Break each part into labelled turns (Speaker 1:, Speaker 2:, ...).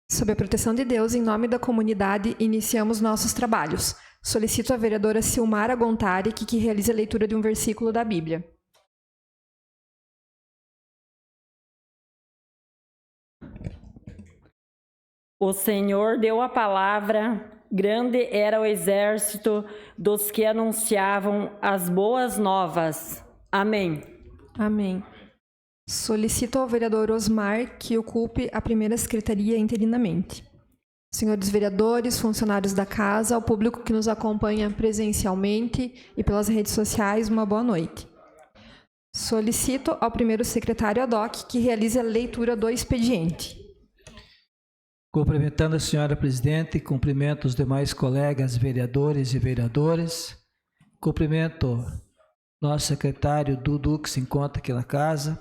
Speaker 1: Sob a proteção de Deus, em nome da comunidade, iniciamos nossos trabalhos. Solicito a vereadora Silmara Gontari que realize a leitura de um versículo da Bíblia.
Speaker 2: O Senhor deu a palavra, grande era o exército dos que anunciavam as boas novas. Amém.
Speaker 1: Amém. Solicito ao vereador Osmar que ocupe a primeira secretaria interinamente. Senhores vereadores, funcionários da casa, ao público que nos acompanha presencialmente e pelas redes sociais, uma boa noite. Solicito ao primeiro secretário ad hoc que realize a leitura do expediente.
Speaker 3: Cumprimentando a senhora presidente, cumprimento os demais colegas vereadores e vereadoras, cumprimento nosso secretário Dudu, que se encontra aqui na casa,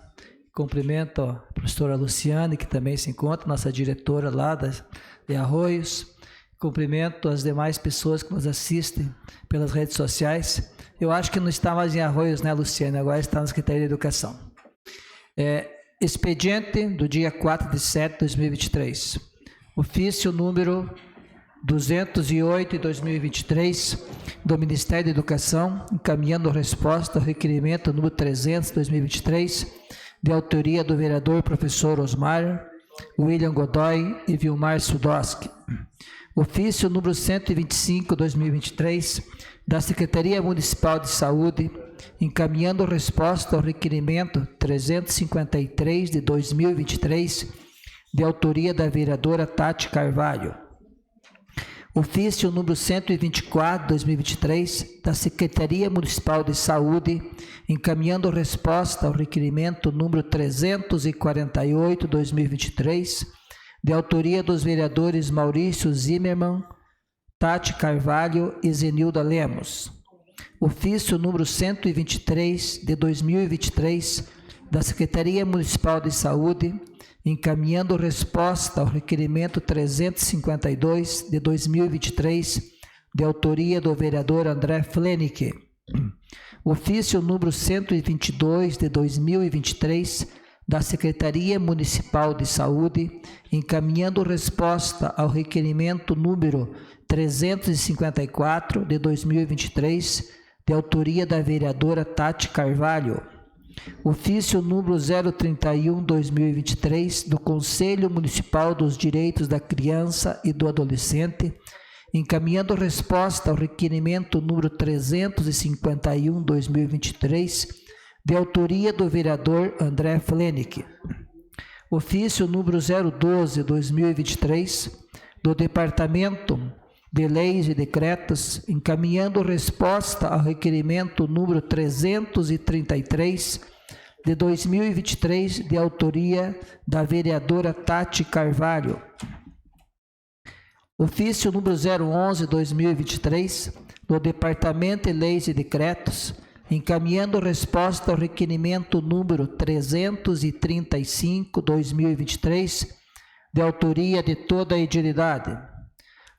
Speaker 3: cumprimento a professora Luciane, que também se encontra, nossa diretora lá de Arroios, cumprimento as demais pessoas que nos assistem pelas redes sociais. Eu acho que não está mais em Arroios, né, Luciane? Agora está na Secretaria de Educação. Expediente do dia 4/7 de 2023. Ofício número 208 de 2023 do Ministério da Educação, encaminhando resposta ao requerimento número 300 de 2023, de autoria do vereador professor Osmar, William Godoy e Vilmar Sudoski. Ofício número 125 de 2023 da Secretaria Municipal de Saúde, encaminhando resposta ao requerimento 353 de 2023, de autoria da vereadora Tati Carvalho. Ofício número 124 de 2023 da Secretaria Municipal de Saúde, encaminhando resposta ao requerimento número 348 de 2023, de autoria dos vereadores Maurício Zimmermann, Tati Carvalho e Zenilda Lemos. Ofício número 123 de 2023 da Secretaria Municipal de Saúde, encaminhando resposta ao requerimento 352 de 2023, de autoria do vereador André Flenick. Ofício número 122 de 2023 da Secretaria Municipal de Saúde, encaminhando resposta ao requerimento número 354 de 2023, de autoria da vereadora Tati Carvalho. Ofício número 031/2023 do Conselho Municipal dos Direitos da Criança e do Adolescente, encaminhando resposta ao requerimento número 351/2023, de autoria do vereador André Flenick. Ofício número 012/2023 do Departamento de Leis e Decretos, encaminhando resposta ao requerimento número 333 de 2023, de autoria da vereadora Tati Carvalho. Ofício número 011/2023 do Departamento de Leis e Decretos, encaminhando resposta ao requerimento número 335/2023, de autoria de toda a edilidade.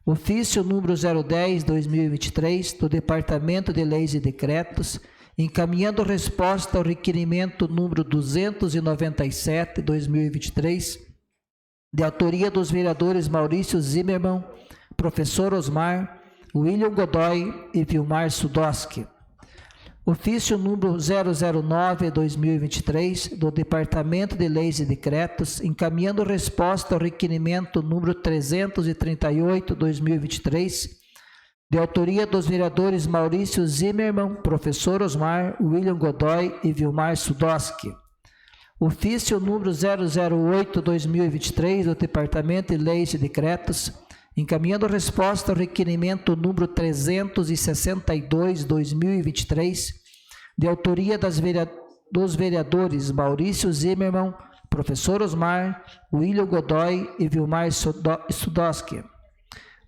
Speaker 3: Ofício número 010/2023 do Departamento de Leis e Decretos, encaminhando resposta ao requerimento número 297/2023, de autoria dos vereadores Maurício Zimmermann, professor Osmar, William Godoy e Vilmar Sudoski. Ofício número 009/2023 do Departamento de Leis e Decretos, encaminhando resposta ao requerimento número 338/2023, de autoria dos vereadores Maurício Zimmermann, professor Osmar, William Godoy e Vilmar Sudoski. Ofício número 008/2023 do Departamento de Leis e Decretos, encaminhando resposta ao requerimento número 362/2023, de autoria dos vereadores Maurício Zimmermann, professor Osmar, William Godoy e Vilmar Sudoski.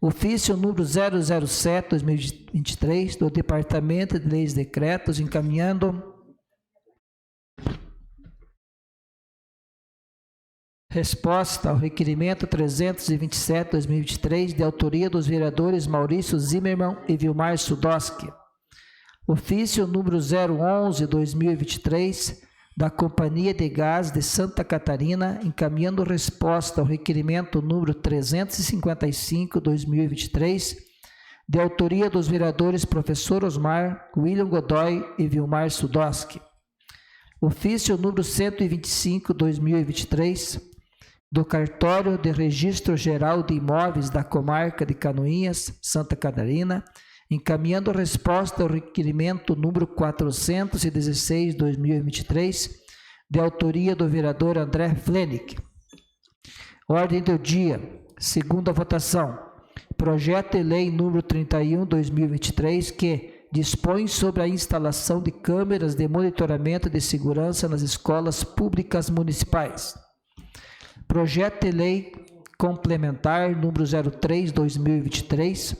Speaker 3: Ofício número 007/2023 do Departamento de Leis e Decretos, encaminhando resposta ao requerimento 327/2023, de autoria dos vereadores Maurício Zimmermann e Vilmar Sudoski. Ofício número 011/2023, da Companhia de Gás de Santa Catarina, encaminhando resposta ao requerimento número 355/2023, de autoria dos vereadores professor Osmar, William Godoy e Vilmar Sudoski. Ofício número 125/2023, do Cartório de Registro Geral de Imóveis da Comarca de Canoinhas, Santa Catarina, encaminhando resposta ao requerimento número 416/2023, de autoria do vereador André Flenick. Ordem do dia, segunda votação, projeto de lei número 31/2023, que dispõe sobre a instalação de câmeras de monitoramento de segurança nas escolas públicas municipais. Projeto de lei complementar número 03/2023,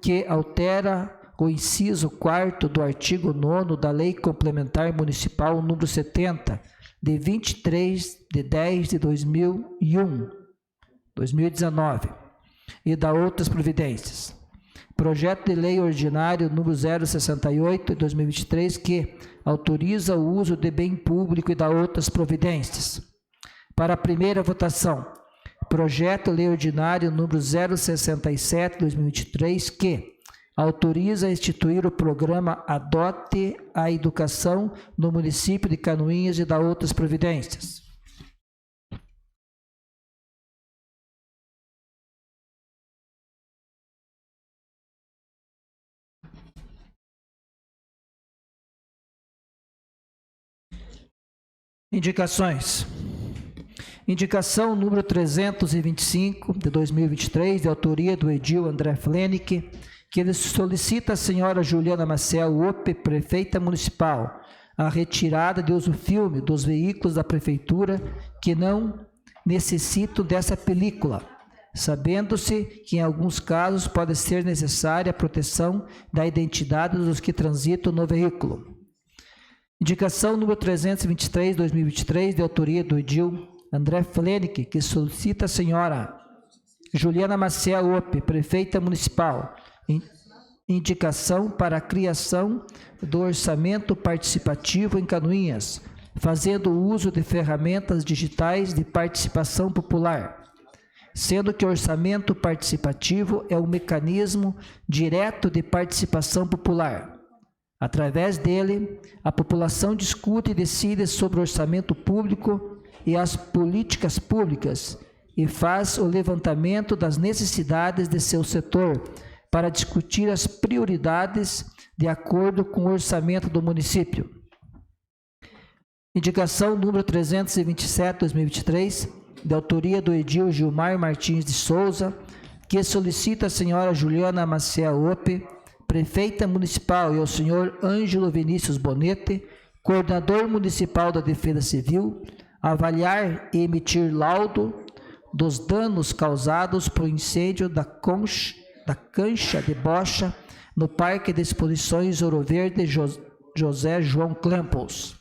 Speaker 3: que altera o inciso 4º do artigo 9º da Lei Complementar Municipal número 70, de 23/10/2019, e da outras providências. Projeto de lei ordinário número 068/2023, que autoriza o uso de bem público e da outras providências. Para a primeira votação, projeto de lei ordinário número 067/2023, que autoriza a instituir o programa Adote a Educação no município de Canoinhas e da outras providências. Indicações. Indicação número 325/2023, de autoria do edil André Flenick, que ele solicita à senhora Juliana Maciel Ope, prefeita municipal, a retirada de uso-filme dos veículos da prefeitura que não necessitam dessa película, sabendo-se que em alguns casos pode ser necessária a proteção da identidade dos que transitam no veículo. Indicação número 323/2023, de autoria do edil André Flenick, que solicita a senhora Juliana Maciel Ope, prefeita municipal, indicação para a criação do orçamento participativo em Canoinhas, fazendo uso de ferramentas digitais de participação popular, sendo que o orçamento participativo é um mecanismo direto de participação popular. Através dele, a população discute e decide sobre o orçamento público e as políticas públicas e faz o levantamento das necessidades de seu setor para discutir as prioridades de acordo com o orçamento do município. Indicação número 327/2023, de autoria do edil Gilmar Martins de Souza, que solicita a senhora Juliana Maciel Ope, prefeita municipal, e ao senhor Ângelo Vinícius Bonete, coordenador municipal da Defesa Civil, avaliar e emitir laudo dos danos causados por incêndio da cancha de bocha no Parque de Exposições Ouro Verde José João Klempels.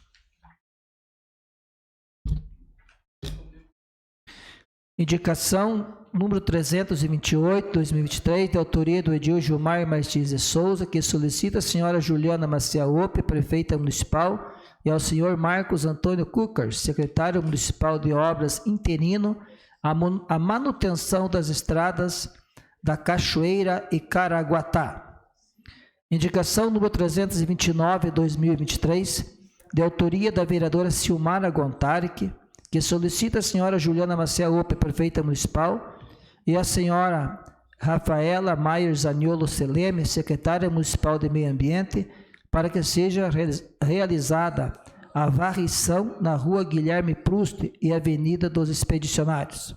Speaker 3: Indicação número 328/2023, de autoria do edil Gilmar Martins de Souza, que solicita a senhora Juliana Maciel Ope, prefeita municipal, e ao senhor Marcos Antônio Cucas, secretário municipal de obras interino, a manutenção das estradas da Cachoeira e Caraguatá. Indicação número 329/2023, de autoria da vereadora Silmara Gontaric, que solicita a senhora Juliana Maciel Ope, prefeita municipal, e a senhora Rafaela Maier Zaniolo Seleme, secretária municipal de Meio Ambiente, para que seja realizada a varrição na rua Guilherme Proust e Avenida dos Expedicionários.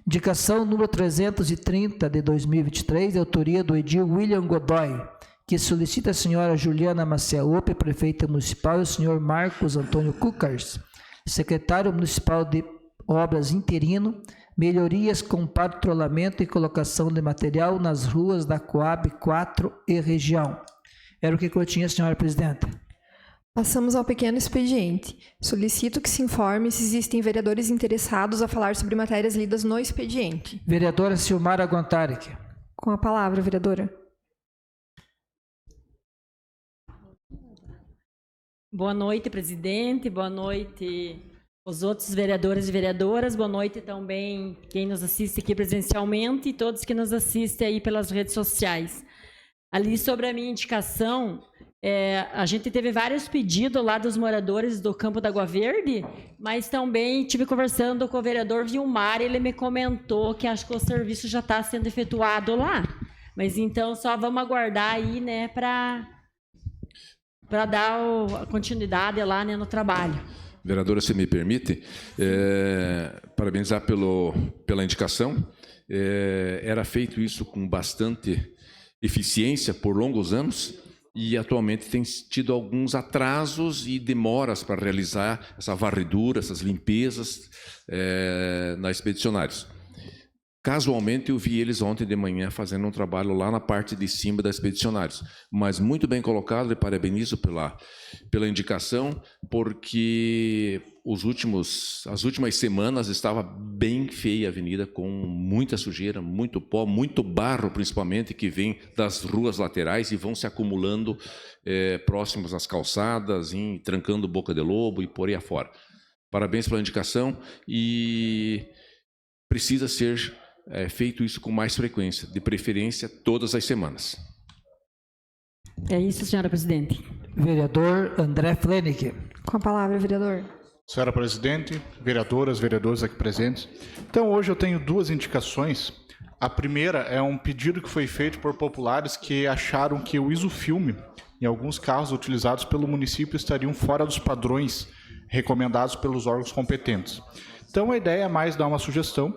Speaker 3: Indicação número 330/2023, de autoria do edil William Godoy, que solicita a senhora Juliana Maciel Ope, prefeita municipal, e o senhor Marcos Antônio Cucas, secretário municipal de obras interino, melhorias com patrulhamento e colocação de material nas ruas da Coab 4 e região. Era o que eu tinha, senhora presidenta.
Speaker 1: Passamos ao pequeno expediente. Solicito que se informe se existem vereadores interessados a falar sobre matérias lidas no expediente.
Speaker 3: Vereadora Silmara Gontaric.
Speaker 1: Com a palavra, vereadora.
Speaker 2: Boa noite, presidente. Boa noite, os outros vereadores e vereadoras. Boa noite também quem nos assiste aqui presencialmente e todos que nos assistem aí pelas redes sociais. Ali sobre a minha indicação, a gente teve vários pedidos lá dos moradores do Campo da Água Verde, mas também estive conversando com o vereador Vilmar, ele me comentou que acho que o serviço já está sendo efetuado lá. Mas então só vamos aguardar aí, né, para dar a continuidade lá, né, no trabalho.
Speaker 4: Vereadora, se me permite, parabenizar pela indicação. Era feito isso com bastante eficiência por longos anos e atualmente tem tido alguns atrasos e demoras para realizar essa varredura, essas limpezas na Expedicionários. Casualmente, eu vi eles ontem de manhã fazendo um trabalho lá na parte de cima da Expedicionários, mas muito bem colocado, e parabenizo pela indicação, porque as últimas semanas estava bem feia a avenida, com muita sujeira, muito pó, muito barro, principalmente, que vem das ruas laterais e vão se acumulando próximos às calçadas, trancando Boca de Lobo e por aí afora. Parabéns pela indicação e precisa ser feito isso com mais frequência, de preferência todas as semanas.
Speaker 2: É isso, senhora presidente.
Speaker 3: Vereador André Flenick.
Speaker 1: Com a palavra, vereador.
Speaker 5: Senhora presidente, vereadoras, vereadores aqui presentes. Então, hoje eu tenho duas indicações. A primeira é um pedido que foi feito por populares que acharam que o isofilme, em alguns carros utilizados pelo município, estariam fora dos padrões recomendados pelos órgãos competentes. Então, a ideia é mais dar uma sugestão.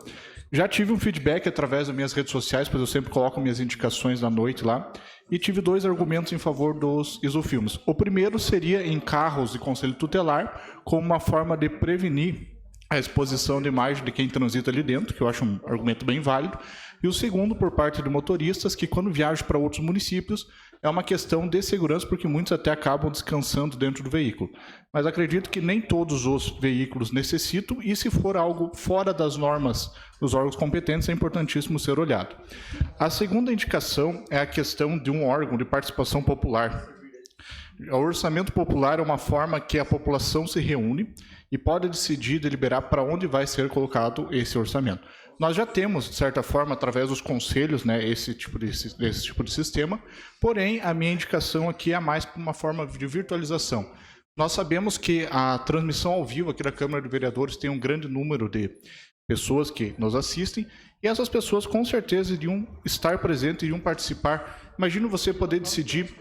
Speaker 5: Já tive um feedback através das minhas redes sociais, pois eu sempre coloco minhas indicações na noite lá, e tive dois argumentos em favor dos isofilmes. O primeiro seria em carros de conselho tutelar, como uma forma de prevenir a exposição de imagem de quem transita ali dentro, que eu acho um argumento bem válido. E o segundo, por parte de motoristas, que quando viajam para outros municípios, é uma questão de segurança, porque muitos até acabam descansando dentro do veículo. Mas acredito que nem todos os veículos necessitam, e se for algo fora das normas dos órgãos competentes, é importantíssimo ser olhado. A segunda indicação é a questão de um órgão de participação popular. O orçamento popular é uma forma que a população se reúne e pode decidir, deliberar para onde vai ser colocado esse orçamento. Nós já temos, de certa forma, através dos conselhos, né, esse tipo de sistema, porém, a minha indicação aqui é mais para uma forma de virtualização. Nós sabemos que a transmissão ao vivo aqui da Câmara de Vereadores tem um grande número de pessoas que nos assistem, e essas pessoas com certeza iriam estar presentes, iriam participar. Imagina você poder decidir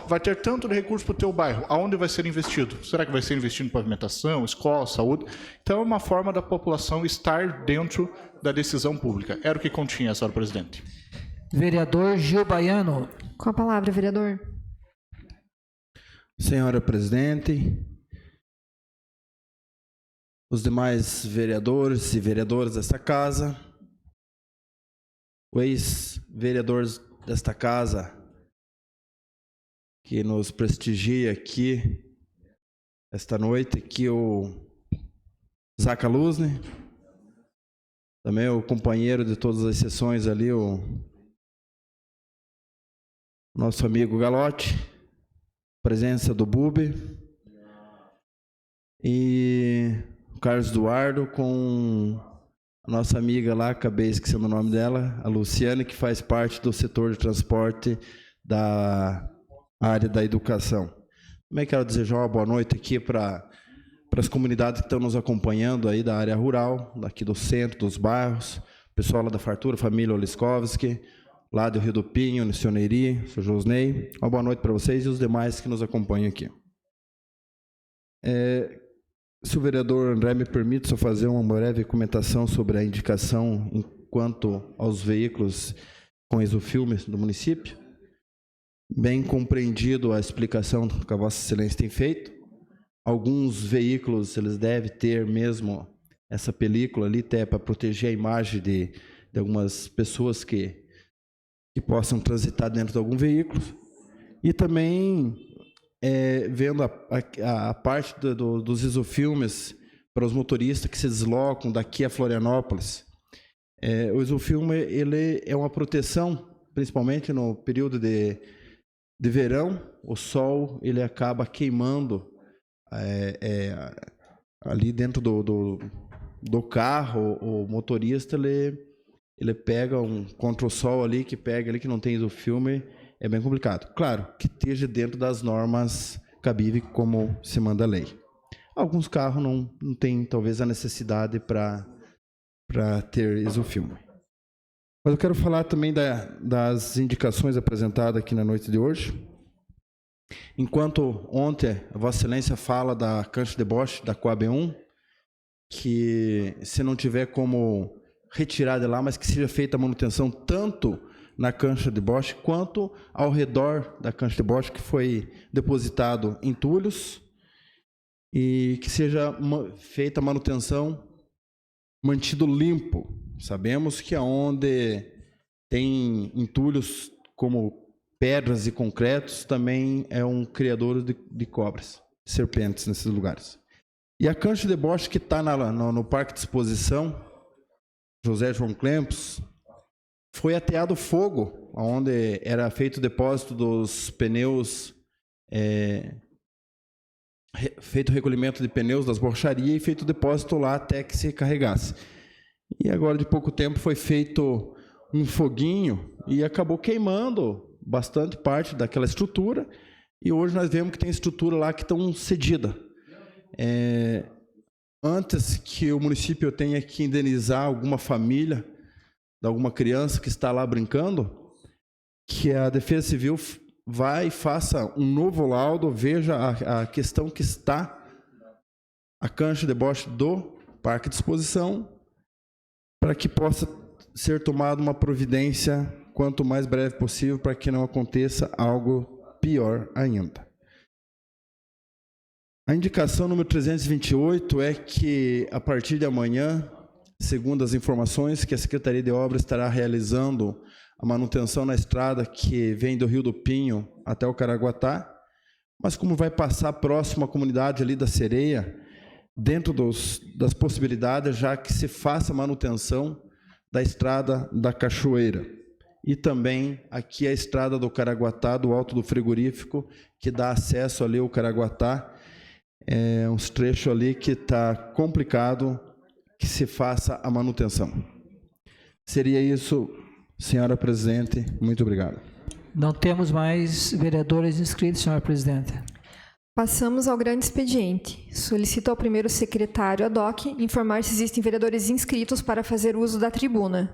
Speaker 5: vai ter tanto de recurso para o teu bairro, aonde vai ser investido? Será que vai ser investido em pavimentação, escola, saúde? Então é uma forma da população estar dentro da decisão pública. Era o que continha, senhora presidente.
Speaker 3: Vereador Gil Baiano.
Speaker 1: Com a palavra, vereador.
Speaker 6: Senhora presidente, os demais vereadores e vereadoras desta casa, o ex-vereador desta casa, que nos prestigia aqui esta noite, aqui o Zaca Luzne, também o companheiro de todas as sessões ali, o nosso amigo Galotti, presença do Bubi, e o Carlos Eduardo com a nossa amiga lá, acabei esquecendo o nome dela, a Luciane, que faz parte do setor de transporte da área da educação. Também quero desejar uma boa noite aqui para as comunidades que estão nos acompanhando aí da área rural, daqui do centro, dos bairros, pessoal lá da Fartura, família Oliskovski, lá do Rio do Pinho, Nissioneri, Sr. Josnei. Uma boa noite para vocês e os demais que nos acompanham aqui. Se o vereador André me permite só fazer uma breve comentação sobre a indicação quanto aos veículos com isofilme do município. Bem compreendido a explicação que a Vossa Excelência tem feito. Alguns veículos, eles devem ter mesmo essa película ali, até para proteger a imagem de algumas pessoas que possam transitar dentro de algum veículo. E também, vendo a parte dos isofilmes para os motoristas que se deslocam daqui a Florianópolis. O isofilme, ele é uma proteção, principalmente no período de de verão, o sol ele acaba queimando ali dentro do carro. O motorista ele pega contra o sol ali, que não tem isofilme, é bem complicado. Claro, que esteja dentro das normas cabíveis como se manda a lei. Alguns carros não tem talvez a necessidade para ter isofilme. Mas eu quero falar também das indicações apresentadas aqui na noite de hoje. Enquanto ontem a Vossa Excelência fala da cancha de deboche da Coab 1, que se não tiver como retirar de lá, mas que seja feita a manutenção tanto na cancha de deboche quanto ao redor da cancha de deboche que foi depositado entulhos, e que seja feita a manutenção mantido limpo. Sabemos que onde tem entulhos como pedras e concretos também é um criador de cobras, serpentes nesses lugares. E a cancha de deboche que está no Parque de Exposição José João Clempos, foi ateado fogo, onde era feito o depósito dos pneus, feito o recolhimento de pneus das borracharias e feito o depósito lá até que se carregasse. E agora, de pouco tempo, foi feito um foguinho e acabou queimando bastante parte daquela estrutura, e hoje nós vemos que tem estrutura lá que estão cedida. Antes que o município tenha que indenizar alguma família, de alguma criança que está lá brincando, que a Defesa Civil vai e faça um novo laudo, veja a questão que está a cancha de deboche do Parque de Exposição, para que possa ser tomada uma providência quanto mais breve possível, para que não aconteça algo pior ainda. A indicação número 328 é que, a partir de amanhã, segundo as informações, que a Secretaria de Obras estará realizando a manutenção na estrada que vem do Rio do Pinho até o Caraguatá, mas como vai passar próximo à comunidade ali da Sereia, dentro das possibilidades, já que se faça a manutenção da estrada da Cachoeira. E também aqui a estrada do Caraguatá, do Alto do Frigorífico, que dá acesso ali ao Caraguatá, uns trechos ali que está complicado que se faça a manutenção. Seria isso, senhora presidente. Muito obrigado.
Speaker 3: Não temos mais vereadores inscritos, senhora presidente.
Speaker 1: Passamos ao grande expediente. Solicito ao primeiro secretário ad hoc informar se existem vereadores inscritos para fazer uso da tribuna.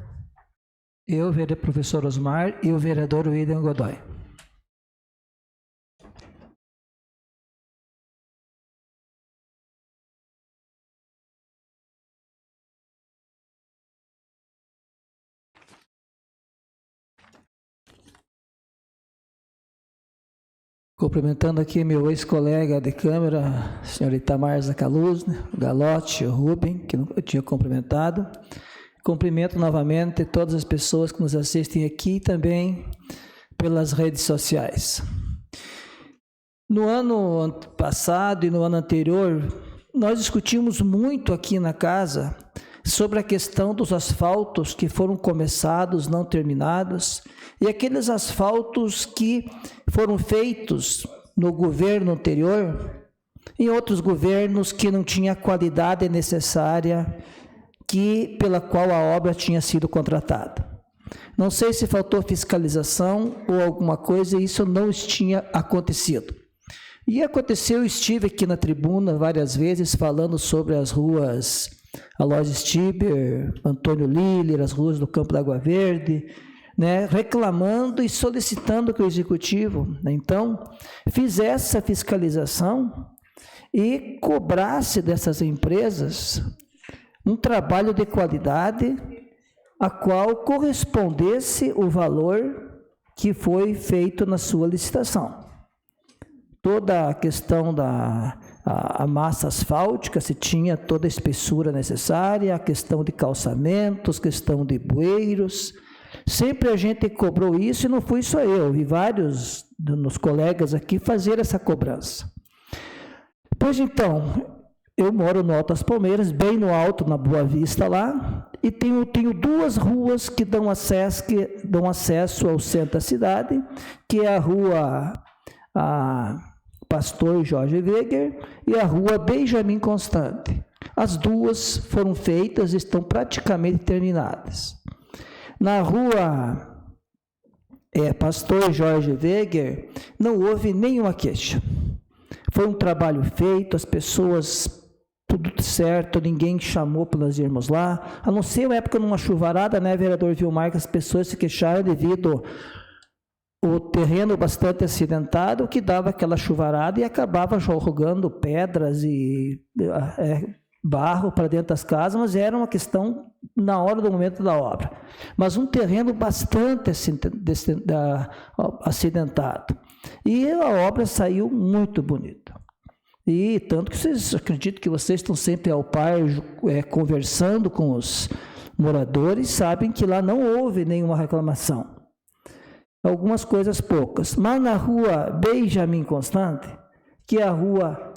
Speaker 3: Eu, professor Osmar, e o vereador William Godoy. Cumprimentando aqui meu ex-colega de Câmara, o senhor Itamar Zacaluz, o Galote, o Rubem, que eu tinha cumprimentado. Cumprimento novamente todas as pessoas que nos assistem aqui e também pelas redes sociais. No ano passado e no ano anterior, nós discutimos muito aqui na casa sobre a questão dos asfaltos que foram começados, não terminados, e aqueles asfaltos que foram feitos no governo anterior, em outros governos que não tinha a qualidade necessária pela qual a obra tinha sido contratada. Não sei se faltou fiscalização ou alguma coisa, e isso não tinha acontecido. E aconteceu, eu estive aqui na tribuna várias vezes falando sobre as ruas Aloysio Stiber, Antônio Liller, as ruas do Campo da Água Verde, né, reclamando e solicitando que o Executivo, então, fizesse a fiscalização e cobrasse dessas empresas um trabalho de qualidade a qual correspondesse o valor que foi feito na sua licitação. Toda a questão da massa asfáltica, se tinha toda a espessura necessária, a questão de calçamentos, questão de bueiros, sempre a gente cobrou isso, e não fui só eu, vi vários dos colegas aqui fazer essa cobrança. Pois então, eu moro no Alto das Palmeiras, bem no alto, na Boa Vista lá, e tenho 2 ruas que dão acesso ao centro da cidade, que é a rua Pastor Jorge Weger e a rua Benjamin Constante. As 2 foram feitas e estão praticamente terminadas. Na rua Pastor Jorge Weger, não houve nenhuma queixa. Foi um trabalho feito, as pessoas, tudo certo, ninguém chamou para nós irmos lá, a não ser uma época numa chuvarada, né, vereador Vilmar, que as pessoas se queixaram devido ao terreno bastante acidentado, que dava aquela chuvarada e acabava jogando pedras e barro para dentro das casas, mas era uma questão na hora do momento da obra. Mas um terreno bastante acidentado. E a obra saiu muito bonita. E tanto que vocês, acredito que vocês estão sempre ao par, conversando com os moradores, sabem que lá não houve nenhuma reclamação. Algumas coisas poucas. Mas na rua Benjamin Constante, que é a rua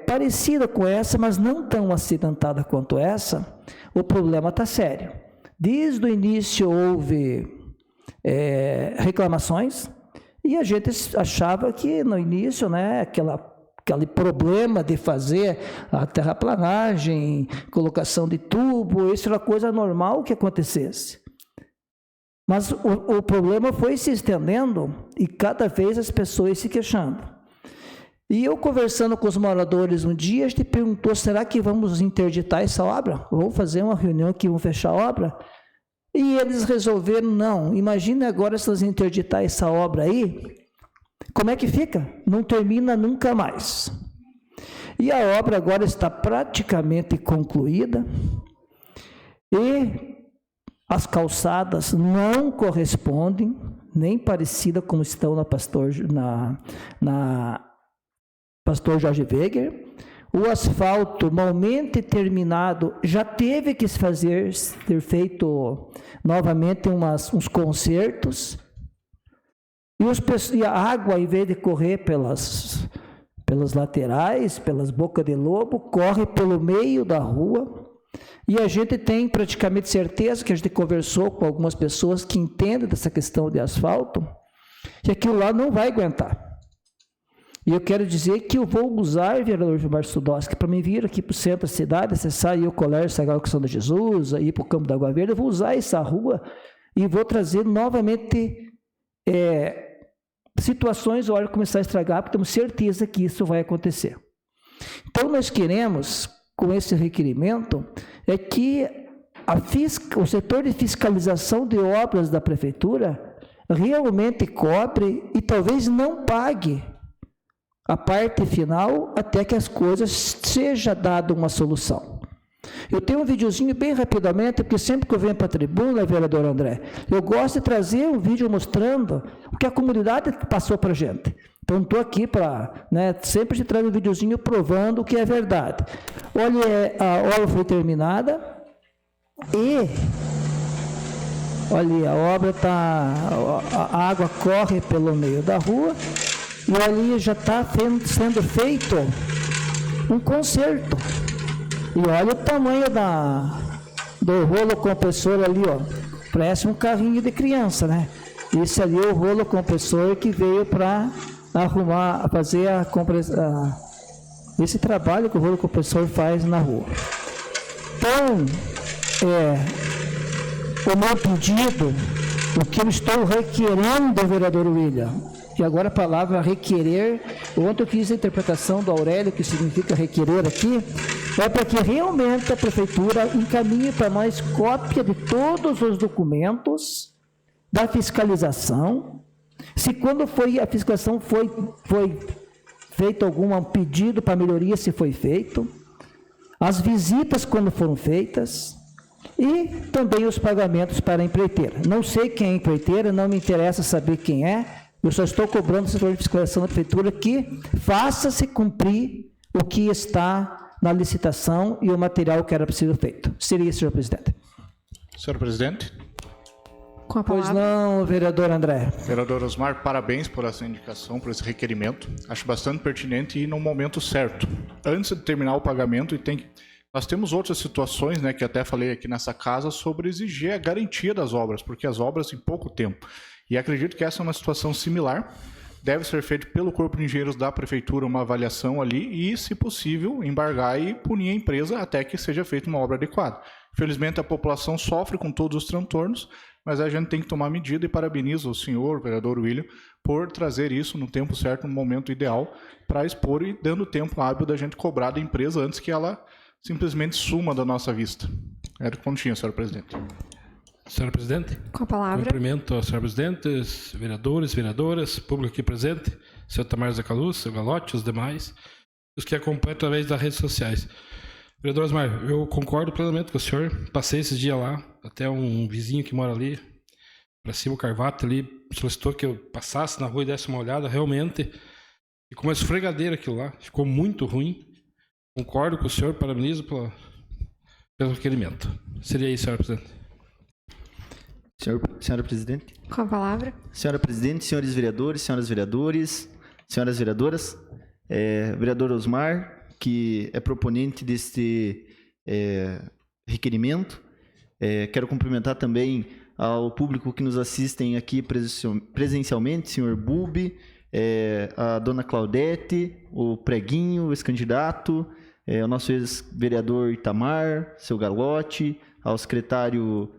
Speaker 3: parecida com essa, mas não tão acidentada quanto essa, o problema está sério. Desde o início houve reclamações, e a gente achava que no início, né, aquele problema de fazer a terraplanagem, colocação de tubo, isso era coisa normal que acontecesse. Mas o problema foi se estendendo e cada vez as pessoas se queixando. E eu conversando com os moradores um dia, a gente perguntou, será que vamos interditar essa obra? Vamos fazer uma reunião aqui, vamos fechar a obra? E eles resolveram, não, imagine agora se eles interditar essa obra aí, como é que fica? Não termina nunca mais. E a obra agora está praticamente concluída, e as calçadas não correspondem, nem parecida como estão na Pastor Jorge Weger. O asfalto malmente terminado já teve que ter feito novamente uns consertos. E a água, em vez de correr pelas laterais, pelas bocas de lobo, corre pelo meio da rua. E a gente tem praticamente certeza, que a gente conversou com algumas pessoas que entendem dessa questão de asfalto, que aquilo lá não vai aguentar. E eu quero dizer que eu vou usar, vereador Gilmar Sudowski, para mim vir aqui para o centro da cidade, acessar o Colégio Sagrado Coração de Jesus, ir para o Campo da Água Verde, eu vou usar essa rua e vou trazer novamente situações, a hora de começar a estragar, porque temos certeza que isso vai acontecer. Então, nós queremos, com esse requerimento, que o setor de fiscalização de obras da Prefeitura realmente cobre e talvez não pague a parte final até que as coisas seja dada uma solução. Eu tenho um videozinho bem rapidamente, porque sempre que eu venho para a tribuna, vereador André, eu gosto de trazer um vídeo mostrando o que a comunidade passou para a gente. Então, estou aqui para, sempre te trago um videozinho provando o que é verdade. Olha, a obra foi terminada e, olha, a obra está, a água corre pelo meio da rua e ali já está sendo feito um conserto. E olha o tamanho do rolo compressor ali, ó. Parece um carrinho de criança, né? Esse ali é o rolo compressor que veio para arrumar, fazer esse trabalho que o rolo compressor faz na rua. Então, o meu pedido, o que eu estou requerendo, vereador William, e agora a palavra requerer, ontem eu fiz a interpretação do Aurélio, que significa requerer aqui, é para que realmente a Prefeitura encaminhe para nós cópia de todos os documentos da fiscalização, se quando a fiscalização foi feito algum pedido para melhoria, se foi feito, as visitas quando foram feitas, e também os pagamentos para a empreiteira. Não sei quem é a empreiteira, não me interessa saber quem é, eu só estou cobrando o setor de fiscalização da Prefeitura que faça-se cumprir o que está na licitação e o material que era preciso feito. Seria isso, senhor presidente.
Speaker 5: Senhor presidente.
Speaker 1: Com a palavra.
Speaker 3: Pois não, vereador André.
Speaker 5: Vereador Osmar, parabéns por essa indicação, por esse requerimento. Acho bastante pertinente e no momento certo. Antes de terminar o pagamento, Nós temos outras situações, né, que até falei aqui nessa casa, sobre exigir a garantia das obras, porque as obras em pouco tempo. E acredito que essa é uma situação similar. Deve ser feito pelo Corpo de Engenheiros da Prefeitura uma avaliação ali e, se possível, embargar e punir a empresa até que seja feita uma obra adequada. Infelizmente, a população sofre com todos os transtornos, mas a gente tem que tomar medida e parabenizo o senhor, o vereador William, por trazer isso no tempo certo, no momento ideal, para expor e dando tempo hábil da gente cobrar da empresa antes que ela simplesmente suma da nossa vista. Era o que continha, senhora presidente.
Speaker 7: Senhora presidente.
Speaker 1: Com a palavra.
Speaker 7: Cumprimento aos senhores presidentes, vereadores, vereadoras, público aqui presente, senhor Tamar Zacaluz, seu Galote, os demais, os que acompanham através das redes sociais. Vereador Osmar, eu concordo plenamente com o senhor. Passei esses dias lá, até um vizinho que mora ali, para cima, o Carvato ali, solicitou que eu passasse na rua e desse uma olhada. Realmente, ficou uma esfregadeira aquilo lá, ficou muito ruim. Concordo com o senhor, parabenizo pelo requerimento. Seria isso, senhora presidente.
Speaker 8: Senhora presidente.
Speaker 1: Com a palavra.
Speaker 8: Senhora presidente, senhores vereadores, senhoras vereadores, senhoras vereadoras, vereador Osmar, que é proponente deste requerimento. Quero cumprimentar também ao público que nos assistem aqui presencialmente, senhor Bubi, a dona Claudete, o Preguinho, o ex-candidato, o nosso ex-vereador Itamar, seu Galote, ao secretário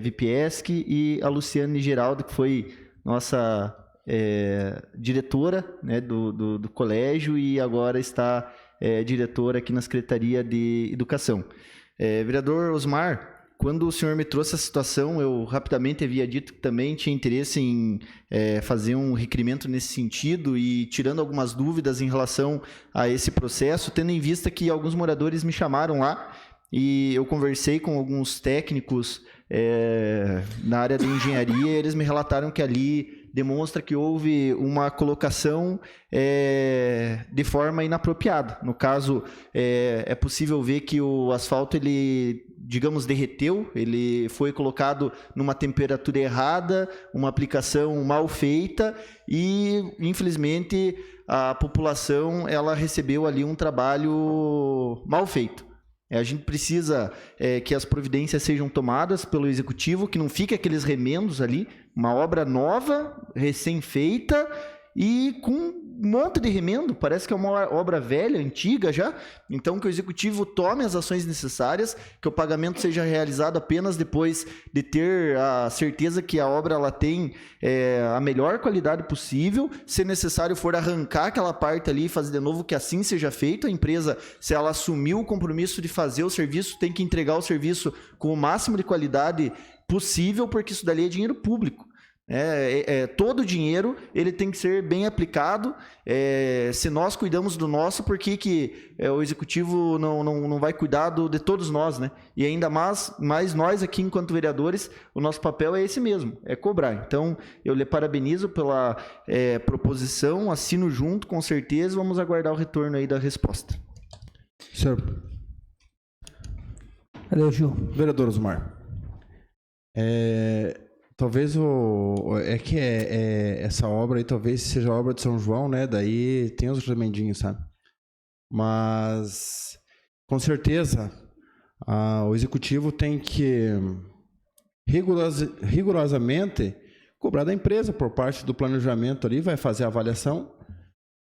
Speaker 8: Vipieschi e a Luciane Geraldo, que foi nossa diretora, né, do colégio e agora está diretora aqui na Secretaria de Educação. Vereador Osmar, quando o senhor me trouxe essa situação, eu rapidamente havia dito que também tinha interesse em fazer um requerimento nesse sentido e tirando algumas dúvidas em relação a esse processo, tendo em vista que alguns moradores me chamaram lá e eu conversei com alguns técnicos na área de engenharia e eles me relataram que ali demonstra que houve uma colocação de forma inapropriada. No caso, é possível ver que o asfalto, ele, digamos, derreteu, ele foi colocado numa temperatura errada, uma aplicação mal feita e, infelizmente, a população ela recebeu ali um trabalho mal feito. A gente precisa que as providências sejam tomadas pelo Executivo, que não fique aqueles remendos ali, uma obra nova, recém-feita e com um monte de remendo, parece que é uma obra velha, antiga já, então que o Executivo tome as ações necessárias, que o pagamento seja realizado apenas depois de ter a certeza que a obra ela tem a melhor qualidade possível, se necessário for arrancar aquela parte ali e fazer de novo, que assim seja feito. A empresa, se ela assumiu o compromisso de fazer o serviço, tem que entregar o serviço com o máximo de qualidade possível, porque isso dali é dinheiro público. Todo o dinheiro ele tem que ser bem aplicado. Se nós cuidamos do nosso, por que o Executivo não vai cuidar de todos nós, né? E ainda mais nós aqui, enquanto vereadores, o nosso papel é esse mesmo, é cobrar. Então, eu lhe parabenizo pela proposição, assino junto, com certeza, vamos aguardar o retorno aí da resposta.
Speaker 6: Senhor.
Speaker 3: Valeu, Gil.
Speaker 6: Vereador Osmar. Talvez essa obra aí talvez seja a obra de São João, né? Daí tem os remendinhos, sabe? Mas com certeza o Executivo tem que rigorosamente cobrar da empresa por parte do planejamento ali, vai fazer a avaliação.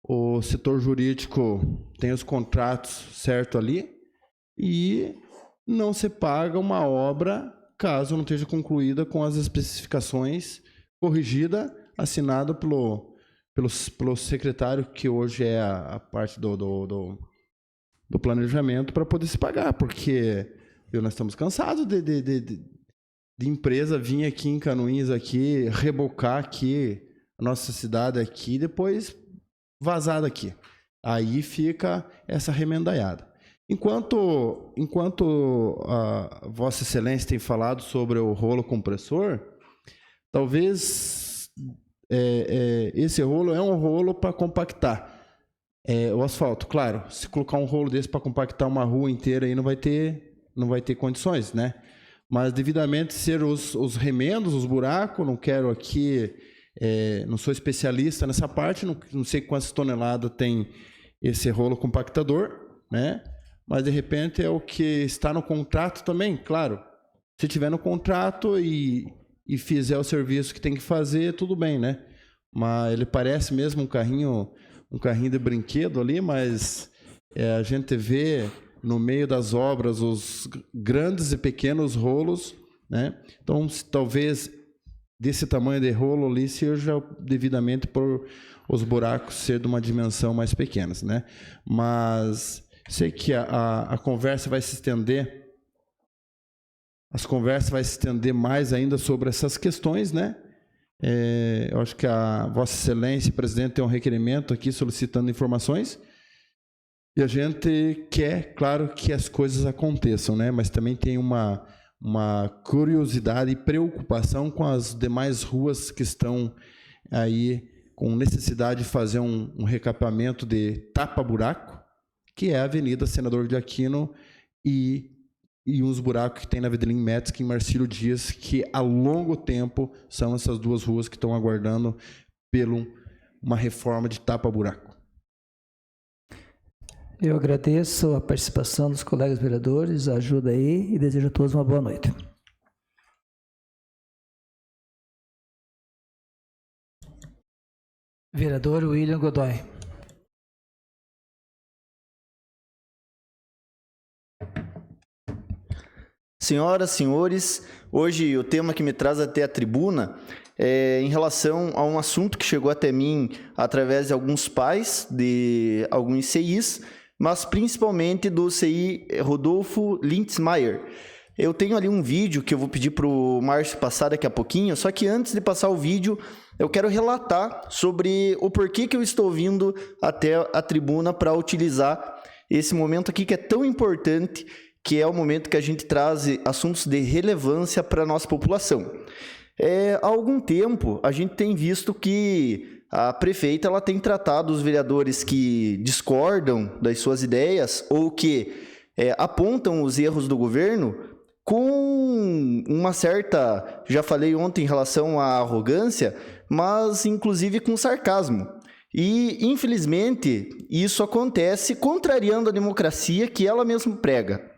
Speaker 6: O setor jurídico tem os contratos certo ali e não se paga uma obra caso não esteja concluída com as especificações corrigida, assinado pelo secretário, que hoje é a parte do planejamento, para poder se pagar, porque nós estamos cansados de empresa vir aqui em Canoinhas, aqui, rebocar aqui, a nossa cidade aqui, depois vazar daqui. Aí fica essa remendaiada. Enquanto a Vossa Excelência tem falado sobre o rolo compressor, talvez esse rolo é um rolo para compactar o asfalto. Claro, se colocar um rolo desse para compactar uma rua inteira, aí não vai ter condições, né? Mas devidamente ser os remendos, os buracos, não quero aqui, não sou especialista nessa parte, não sei quantas toneladas tem esse rolo compactador, né? mas de repente é o que está no contrato também, claro. Se tiver no contrato e fizer o serviço que tem que fazer, tudo bem, né? Mas ele parece mesmo um carrinho de brinquedo ali, mas a gente vê no meio das obras os grandes e pequenos rolos, né? Então, talvez desse tamanho de rolo ali seja devidamente por os buracos ser de uma dimensão mais pequena, né? Mas sei que a conversa vai se estender, mais ainda sobre essas questões, né? Eu acho que a Vossa Excelência, presidente, tem um requerimento aqui solicitando informações e a gente quer, claro, que as coisas aconteçam, né? Mas também tem uma curiosidade e preocupação com as demais ruas que estão aí com necessidade de fazer um recapeamento de tapa-buraco, que é a Avenida Senador de Aquino e uns buracos que tem na Avenida Metzger e Marcílio Dias, que há longo tempo são essas duas ruas que estão aguardando uma reforma de tapa-buraco.
Speaker 3: Eu agradeço a participação dos colegas vereadores, a ajuda aí e desejo a todos uma boa noite. Vereador William Godoy.
Speaker 8: Senhoras, senhores, hoje o tema que me traz até a tribuna é em relação a um assunto que chegou até mim através de alguns pais de alguns CIs, mas principalmente do CI Rodolfo Lintzmeier. Eu tenho ali um vídeo que eu vou pedir para o Márcio passar daqui a pouquinho, só que antes de passar o vídeo, eu quero relatar sobre o porquê que eu estou vindo até a tribuna para utilizar esse momento aqui que é tão importante, que é o momento que a gente traz assuntos de relevância para a nossa população. Há algum tempo, a gente tem visto que a prefeita ela tem tratado os vereadores que discordam das suas ideias ou que apontam os erros do governo com uma certa, já falei ontem em relação à arrogância, mas inclusive com sarcasmo. E, infelizmente, isso acontece contrariando a democracia que ela mesma prega.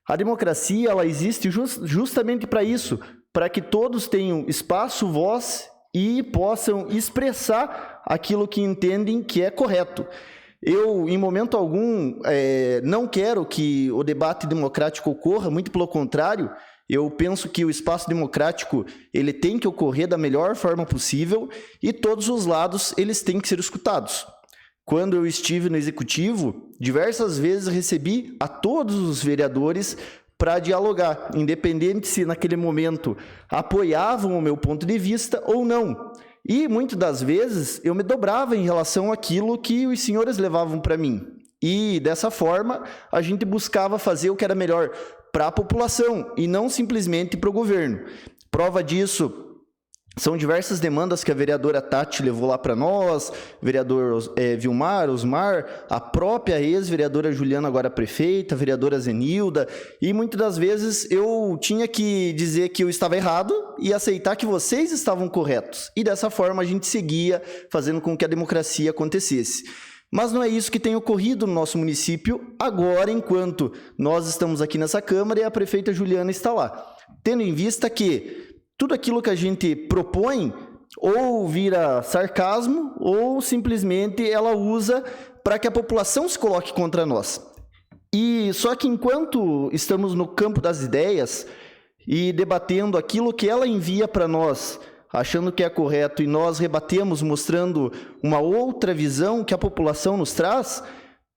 Speaker 8: A democracia ela existe justamente para isso, para que todos tenham espaço, voz e possam expressar aquilo que entendem que é correto. Eu, em momento algum, não quero que o debate democrático ocorra, muito pelo contrário, eu penso que o espaço democrático ele tem que ocorrer da melhor forma possível e todos os lados eles têm que ser escutados. Quando eu estive no Executivo, diversas vezes recebi a todos os vereadores para dialogar, independente se naquele momento apoiavam o meu ponto de vista ou não. E muitas das vezes eu me dobrava em relação àquilo que os senhores levavam para mim. E dessa forma a gente buscava fazer o que era melhor para a população e não simplesmente para o governo. Prova disso são diversas demandas que a vereadora Tati levou lá para nós, vereador Vilmar, Osmar, a própria ex-vereadora Juliana, agora prefeita, a vereadora Zenilda, e muitas das vezes eu tinha que dizer que eu estava errado e aceitar que vocês estavam corretos. E dessa forma a gente seguia fazendo com que a democracia acontecesse. Mas não é isso que tem ocorrido no nosso município agora, enquanto nós estamos aqui nessa Câmara e a prefeita Juliana está lá. Tendo em vista que tudo aquilo que a gente propõe ou vira sarcasmo ou simplesmente ela usa para que a população se coloque contra nós. E só que enquanto estamos no campo das ideias e debatendo aquilo que ela envia para nós, achando que é correto, e nós rebatemos mostrando uma outra visão que a população nos traz,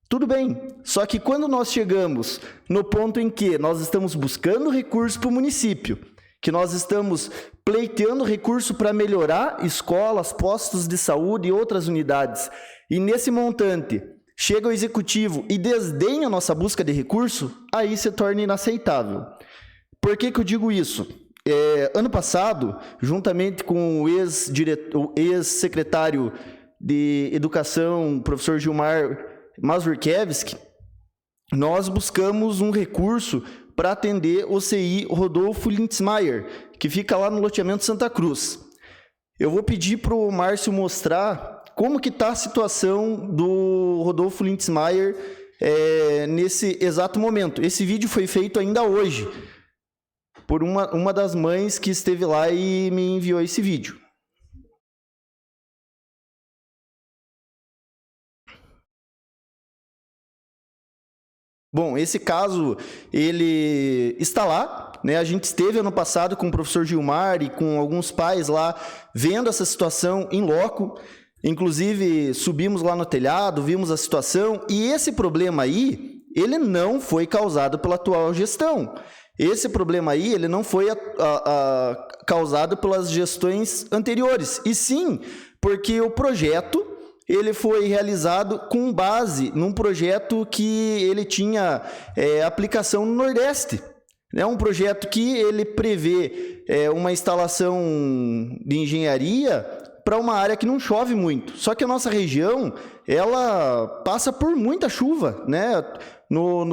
Speaker 8: tudo bem. Só que quando nós chegamos no ponto em que nós estamos buscando recurso para o município, que nós estamos pleiteando recurso para melhorar escolas, postos de saúde e outras unidades, e nesse montante chega o executivo e desdenha a nossa busca de recurso, aí se torna inaceitável. Por que eu digo isso? Ano passado, juntamente com o ex-secretário de Educação, professor Gilmar Mazurkiewicz, nós buscamos um recurso para atender o CI Rodolfo Lintzmeier, que fica lá no loteamento Santa Cruz. Eu vou pedir para o Márcio mostrar como que está a situação do Rodolfo Lintzmeier nesse exato momento. Esse vídeo foi feito ainda hoje, por uma das mães que esteve lá e me enviou esse vídeo. Bom, esse caso, ele está lá, né? A gente esteve ano passado com o professor Gilmar e com alguns pais lá, vendo essa situação em loco. Inclusive, subimos lá no telhado, vimos a situação, e esse problema aí, ele não foi causado pela atual gestão. Esse problema aí, ele não foi causado pelas gestões anteriores, e sim porque o projeto ele foi realizado com base num projeto que ele tinha aplicação no Nordeste. É um projeto que ele prevê uma instalação de engenharia para uma área que não chove muito. Só que a nossa região, ela passa por muita chuva, né?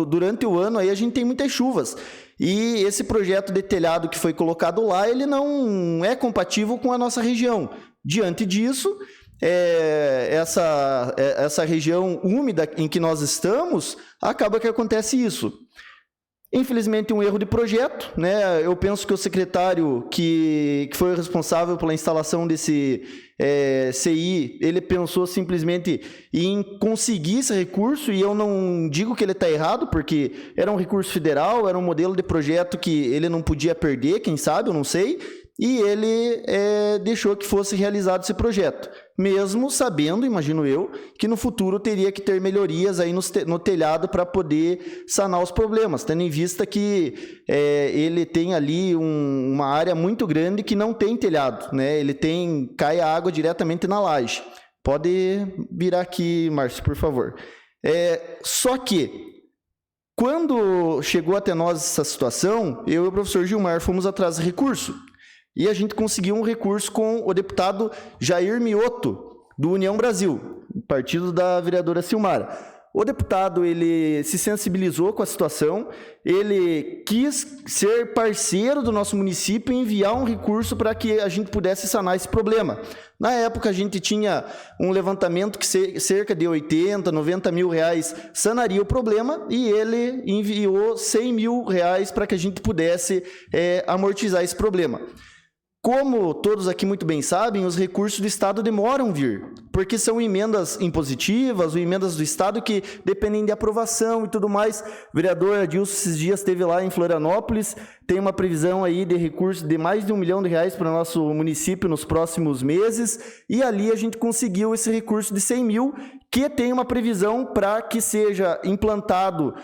Speaker 8: Durante o ano aí a gente tem muitas chuvas. E esse projeto de telhado que foi colocado lá, ele não é compatível com a nossa região. Diante disso, essa região úmida em que nós estamos, acaba que acontece isso. Infelizmente, um erro de projeto, né? Eu penso que o secretário que foi responsável pela instalação desse CI, ele pensou simplesmente em conseguir esse recurso, e eu não digo que ele está errado, porque era um recurso federal, era um modelo de projeto que ele não podia perder, quem sabe, eu não sei, e ele deixou que fosse realizado esse projeto, mesmo sabendo, imagino eu, que no futuro teria que ter melhorias aí no telhado para poder sanar os problemas, tendo em vista que ele tem ali uma área muito grande que não tem telhado, né? Cai a água diretamente na laje. Pode virar aqui, Márcio, por favor. Só que, quando chegou até nós essa situação, eu e o professor Gilmar fomos atrás de recurso. E a gente conseguiu um recurso com o deputado Jair Mioto, do União Brasil, partido da vereadora Silmara. O deputado, ele se sensibilizou com a situação, ele quis ser parceiro do nosso município e enviar um recurso para que a gente pudesse sanar esse problema. Na época, a gente tinha um levantamento que cerca de 80, 90 mil reais sanaria o problema, e ele enviou 100 mil reais para que a gente pudesse amortizar esse problema. Como todos aqui muito bem sabem, os recursos do Estado demoram a vir, porque são emendas impositivas ou emendas do Estado que dependem de aprovação e tudo mais. O vereador Adilson, esses dias, esteve lá em Florianópolis, tem uma previsão aí de recursos de mais de R$1 milhão para o nosso município nos próximos meses, e ali a gente conseguiu esse recurso de 100 mil, que tem uma previsão para que seja implantado,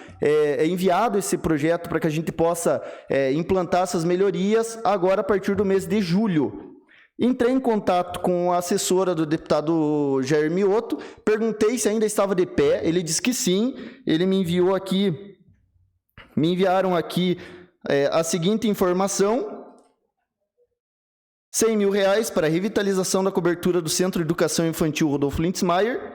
Speaker 8: enviado esse projeto para que a gente possa implantar essas melhorias agora a partir do mês de julho. Entrei em contato com a assessora do deputado Jair Mioto, perguntei se ainda estava de pé, ele disse que sim, ele me enviaram aqui a seguinte informação: 100 mil reais para a revitalização da cobertura do Centro de Educação Infantil Rodolfo Lindsmayer.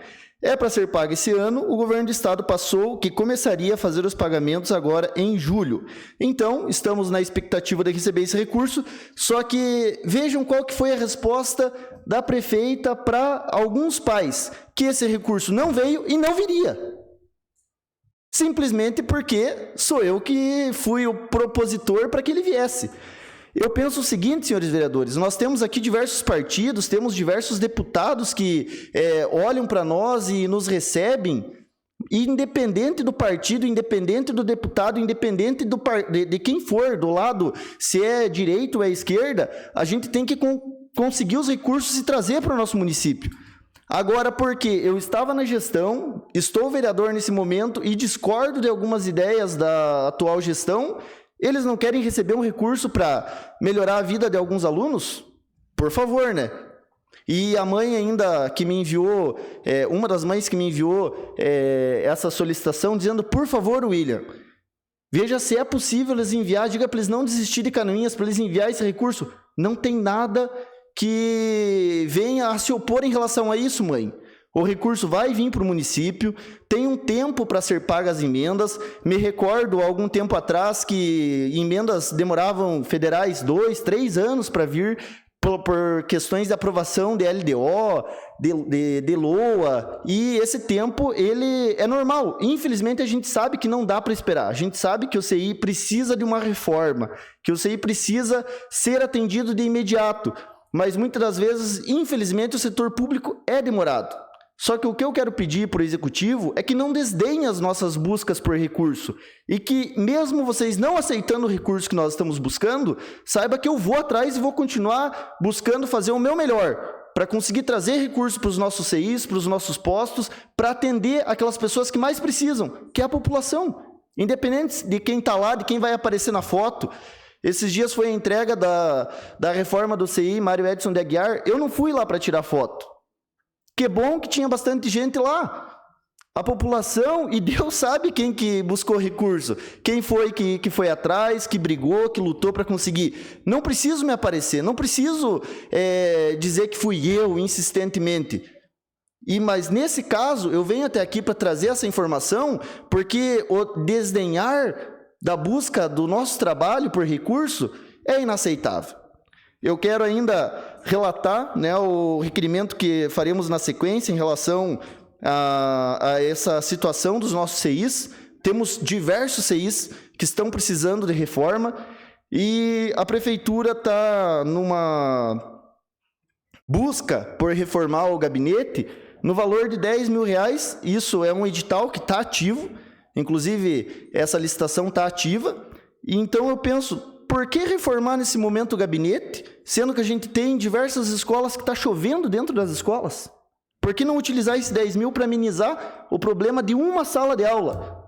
Speaker 8: Para ser pago esse ano. O governo do estado passou que começaria a fazer os pagamentos agora em julho. Então, estamos na expectativa de receber esse recurso, só que vejam qual que foi a resposta da prefeita para alguns pais, que esse recurso não veio e não viria. Simplesmente porque sou eu que fui o propositor para que ele viesse. Eu penso o seguinte, senhores vereadores, nós temos aqui diversos partidos, temos diversos deputados que olham para nós e nos recebem, independente do partido, independente do deputado, independente de quem for, do lado, se é direita ou é esquerda, a gente tem que conseguir os recursos e trazer para o nosso município. Agora, porque eu estava na gestão, estou vereador nesse momento e discordo de algumas ideias da atual gestão, eles não querem receber um recurso para melhorar a vida de alguns alunos? Por favor, né? E a mãe ainda que me enviou, uma das mães que me enviou essa solicitação, dizendo, por favor, William, veja se é possível eles enviar, diga para eles não desistir de Canoinhas, para eles enviar esse recurso. Não tem nada que venha a se opor em relação a isso, mãe. O recurso vai vir para o município, tem um tempo para ser pagas as emendas. Me recordo, algum tempo atrás, que emendas demoravam federais 2, 3 anos para vir. por questões de aprovação de LDO, de LOA, e esse tempo ele é normal. Infelizmente a gente sabe que não dá para esperar, a gente sabe que o CI precisa de uma reforma, que o CI precisa ser atendido de imediato, mas muitas das vezes, infelizmente, o setor público é demorado. Só que o que eu quero pedir para o Executivo é que não desdenhe as nossas buscas por recurso e que, mesmo vocês não aceitando o recurso que nós estamos buscando, saiba que eu vou atrás e vou continuar buscando fazer o meu melhor para conseguir trazer recurso para os nossos CIs, para os nossos postos, para atender aquelas pessoas que mais precisam, que é a população. Independente de quem está lá, de quem vai aparecer na foto. Esses dias foi a entrega da reforma do CI, Mário Edson de Aguiar, eu não fui lá para tirar foto. Que bom que tinha bastante gente lá. A população, e Deus sabe quem que buscou recurso, quem foi que foi atrás, que brigou, que lutou para conseguir. Não preciso me aparecer, não preciso dizer que fui eu insistentemente. Mas nesse caso, eu venho até aqui para trazer essa informação, porque o desdenhar da busca do nosso trabalho por recurso é inaceitável. Eu quero ainda relatar, né, o requerimento que faremos na sequência em relação a essa situação dos nossos CIs. Temos diversos CIs que estão precisando de reforma e a Prefeitura está numa busca por reformar o gabinete no valor de R$10 mil. Isso é um edital que está ativo, inclusive essa licitação está ativa. E então eu penso, por que reformar nesse momento o gabinete, sendo que a gente tem diversas escolas que está chovendo dentro das escolas? Por que não utilizar esse 10 mil para amenizar o problema de uma sala de aula?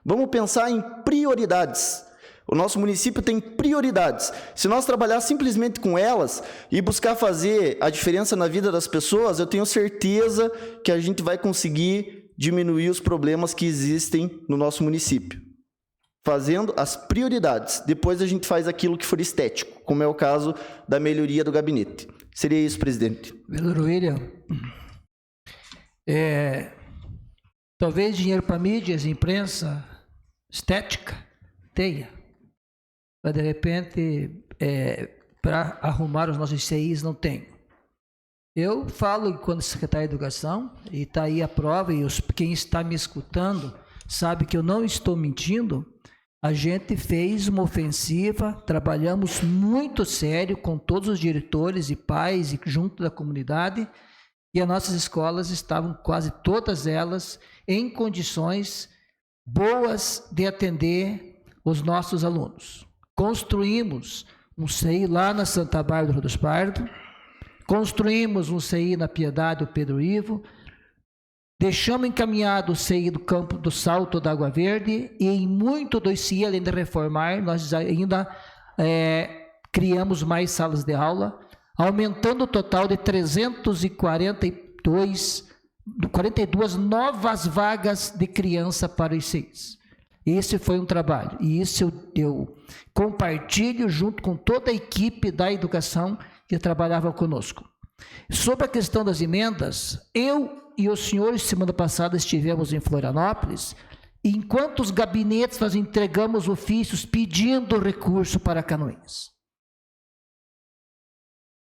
Speaker 8: Vamos pensar em prioridades. O nosso município tem prioridades. Se nós trabalhar simplesmente com elas e buscar fazer a diferença na vida das pessoas, eu tenho certeza que a gente vai conseguir diminuir os problemas que existem no nosso município. Fazendo as prioridades. Depois a gente faz aquilo que for estético, como é o caso da melhoria do gabinete. Seria isso, presidente.
Speaker 3: Vereador William, talvez dinheiro para mídias, imprensa, estética, tenha. Mas, de repente, para arrumar os nossos CIs, não tem. Eu falo enquanto secretário de Educação, e está aí a prova, e quem está me escutando sabe que eu não estou mentindo. A gente fez uma ofensiva, trabalhamos muito sério com todos os diretores e pais e junto da comunidade, e as nossas escolas estavam quase todas elas em condições boas de atender os nossos alunos. Construímos um CI lá na Santa Bárbara do Rio dos Pardos, construímos um CI na Piedade do Pedro Ivo, deixamos encaminhado o CI do Campo do Salto da Água Verde e em muito do CI, além de reformar, nós ainda criamos mais salas de aula, aumentando o total de 42 novas vagas de criança para os CIs. Esse foi um trabalho e isso eu compartilho junto com toda a equipe da educação que trabalhava conosco. Sobre a questão das emendas, eu e os senhores, semana passada, estivemos em Florianópolis, e enquanto os gabinetes nós entregamos ofícios pedindo recurso para Canoinhas.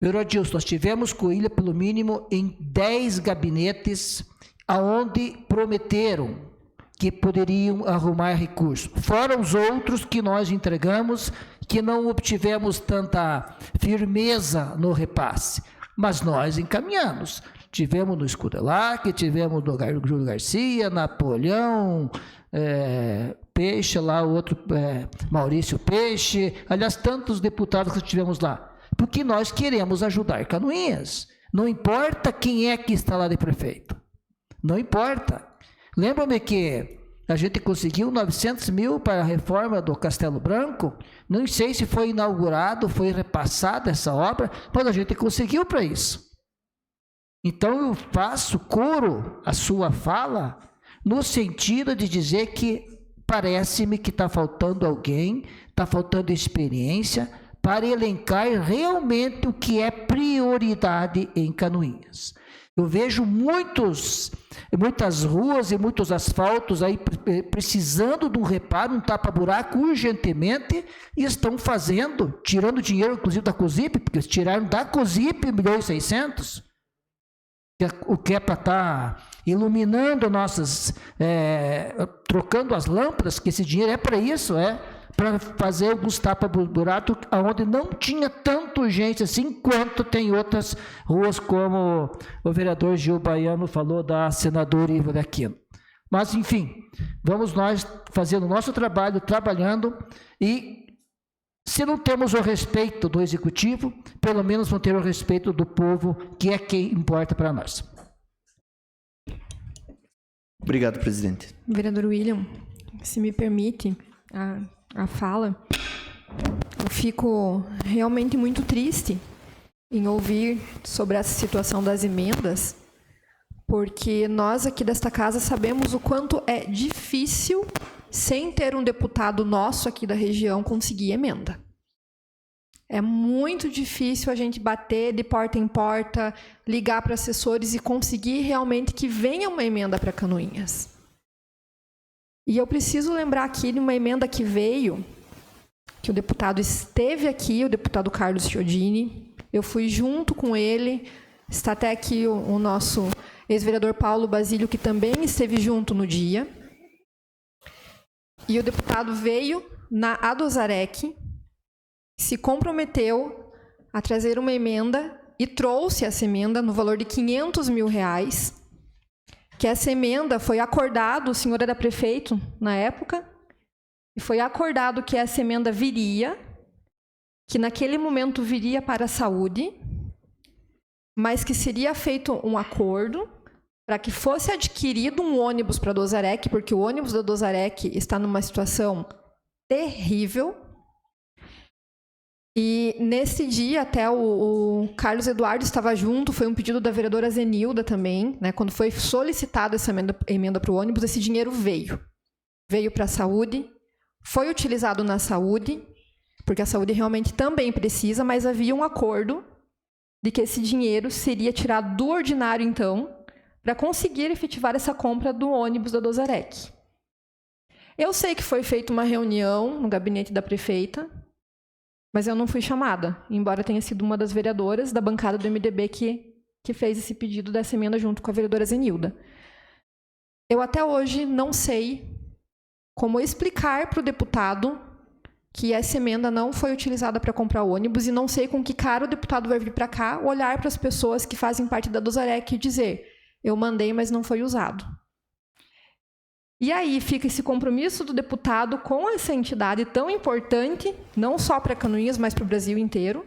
Speaker 3: Eurodilson, nós tivemos com Ilha, pelo mínimo, em 10 gabinetes, aonde prometeram que poderiam arrumar recurso. Fora os outros que nós entregamos, que não obtivemos tanta firmeza no repasse, mas nós encaminhamos. Tivemos no Escudelac, tivemos no Júlio Garcia, Napoleão, Peixe, lá o outro, Maurício Peixe, aliás, tantos deputados que tivemos lá. Porque nós queremos ajudar Canoinhas. Não importa quem é que está lá de prefeito. Não importa. Lembra-me que a gente conseguiu 900 mil para a reforma do Castelo Branco. Não sei se foi inaugurado, foi repassada essa obra, mas a gente conseguiu para isso. Então eu faço coro a sua fala no sentido de dizer que parece-me que está faltando alguém, está faltando experiência para elencar realmente o que é prioridade em Canoinhas. Eu vejo muitas ruas e muitos asfaltos aí precisando de um reparo, um tapa-buraco urgentemente, e estão fazendo, tirando dinheiro, inclusive, da COSIP, porque eles tiraram da COSIP 1.600.000, o que é para estar iluminando trocando as lâmpadas, que esse dinheiro é para isso, para fazer alguns tapa-buraco, onde não tinha tanta urgência assim, quanto tem outras ruas, como o vereador Gil Baiano falou, da senadora Iva Aquino. Mas, enfim, vamos nós fazendo o nosso trabalho, trabalhando, e se não temos o respeito do executivo, pelo menos vamos ter o respeito do povo, que é quem importa para nós.
Speaker 8: Obrigado, presidente.
Speaker 1: Vereador William, se me permite a fala, eu fico realmente muito triste em ouvir sobre essa situação das emendas, porque nós aqui desta casa sabemos o quanto é difícil, sem ter um deputado nosso aqui da região, conseguir emenda. É muito difícil a gente bater de porta em porta, ligar para assessores e conseguir realmente que venha uma emenda para Canoinhas. E eu preciso lembrar aqui de uma emenda que veio, que o deputado esteve aqui, o deputado Carlos Chiodini. Eu fui junto com ele, está até aqui o nosso ex-vereador Paulo Basílio, que também esteve junto no dia. E o deputado veio na Adozarec, se comprometeu a trazer uma emenda e trouxe essa emenda no valor de R$500 mil, que essa emenda foi acordado, o senhor era prefeito na época, e foi acordado que essa emenda viria, que naquele momento viria para a saúde, mas que seria feito um acordo para que fosse adquirido um ônibus para Adozarec, porque o ônibus da Adozarec está numa situação terrível. E nesse dia, até o Carlos Eduardo estava junto, foi um pedido da vereadora Zenilda também, né? Quando foi solicitada essa emenda para o ônibus, esse dinheiro veio para a saúde, foi utilizado na saúde, porque a saúde realmente também precisa, mas havia um acordo de que esse dinheiro seria tirado do ordinário, então, para conseguir efetivar essa compra do ônibus da Adozarec. Eu sei que foi feita uma reunião no gabinete da prefeita, mas eu não fui chamada, embora tenha sido uma das vereadoras da bancada do MDB que fez esse pedido dessa emenda junto com a vereadora Zenilda. Eu até hoje não sei como explicar para o deputado que essa emenda não foi utilizada para comprar o ônibus, e não sei com que cara o deputado vai vir para cá, olhar para as pessoas que fazem parte da Adozarec e dizer: eu mandei, mas não foi usado. E aí fica esse compromisso do deputado com essa entidade tão importante, não só para Canoinhas, mas para o Brasil inteiro,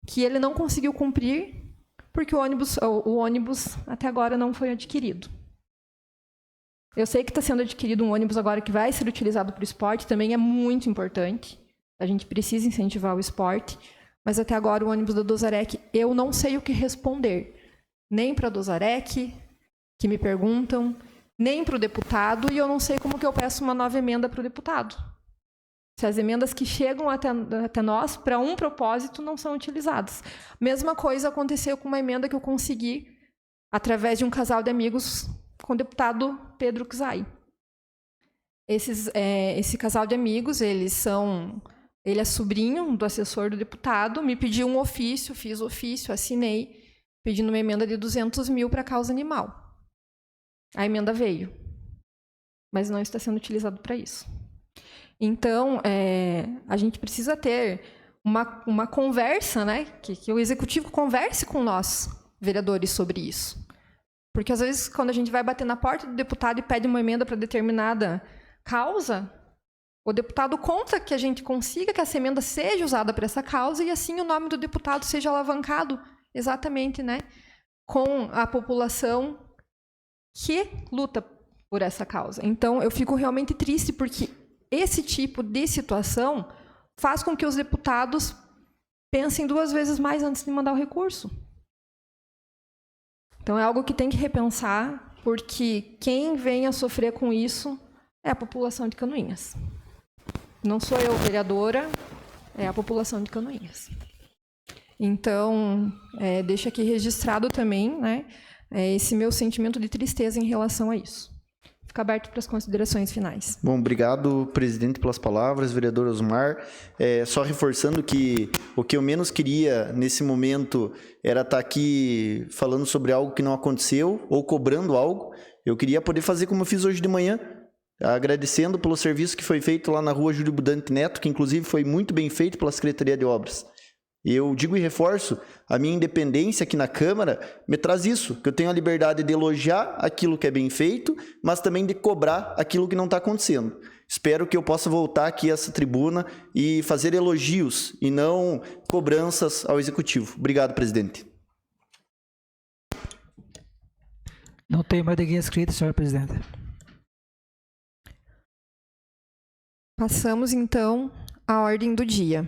Speaker 1: que ele não conseguiu cumprir, porque o ônibus até agora não foi adquirido. Eu sei que está sendo adquirido um ônibus agora que vai ser utilizado para o esporte, também é muito importante. A gente precisa incentivar o esporte, mas até agora o ônibus da Adozarec, eu não sei o que responder. Nem para a Adozarec, que me perguntam, nem para o deputado, e eu não sei como que eu peço uma nova emenda para o deputado. Se as emendas que chegam até nós, para um propósito, não são utilizadas. Mesma coisa aconteceu com uma emenda que eu consegui através de um casal de amigos com o deputado Pedro Czai. Esse casal de amigos, ele é sobrinho do assessor do deputado, me pediu um ofício, fiz o ofício, assinei, pedindo uma emenda de R$200 mil para a causa animal. A emenda veio, mas não está sendo utilizado para isso. Então, a gente precisa ter uma conversa, né? Que o executivo converse com nós, vereadores, sobre isso. Porque, às vezes, quando a gente vai bater na porta do deputado e pede uma emenda para determinada causa, o deputado conta que a gente consiga que essa emenda seja usada para essa causa, e assim o nome do deputado seja alavancado exatamente, né, com a população que luta por essa causa. Então, eu fico realmente triste, porque esse tipo de situação faz com que os deputados pensem 2 vezes mais antes de mandar o recurso. Então, é algo que tem que repensar, porque quem vem a sofrer com isso é a população de Canoinhas. Não sou eu, vereadora, é a população de Canoinhas. Então, deixo aqui registrado também, né, esse meu sentimento de tristeza em relação a isso. Fica aberto para as considerações finais.
Speaker 8: Bom, obrigado, presidente, pelas palavras, vereador Osmar. Só reforçando que o que eu menos queria nesse momento era estar aqui falando sobre algo que não aconteceu ou cobrando algo. Eu queria poder fazer como eu fiz hoje de manhã, agradecendo pelo serviço que foi feito lá na rua Júlio Budante Neto, que inclusive foi muito bem feito pela Secretaria de Obras. Eu digo e reforço, a minha independência aqui na Câmara me traz isso, que eu tenho a liberdade de elogiar aquilo que é bem feito, mas também de cobrar aquilo que não está acontecendo. Espero que eu possa voltar aqui a essa tribuna e fazer elogios e não cobranças ao Executivo. Obrigado, presidente.
Speaker 3: Não tem mais ninguém inscrito, senhor presidente.
Speaker 1: Passamos, então, à ordem do dia.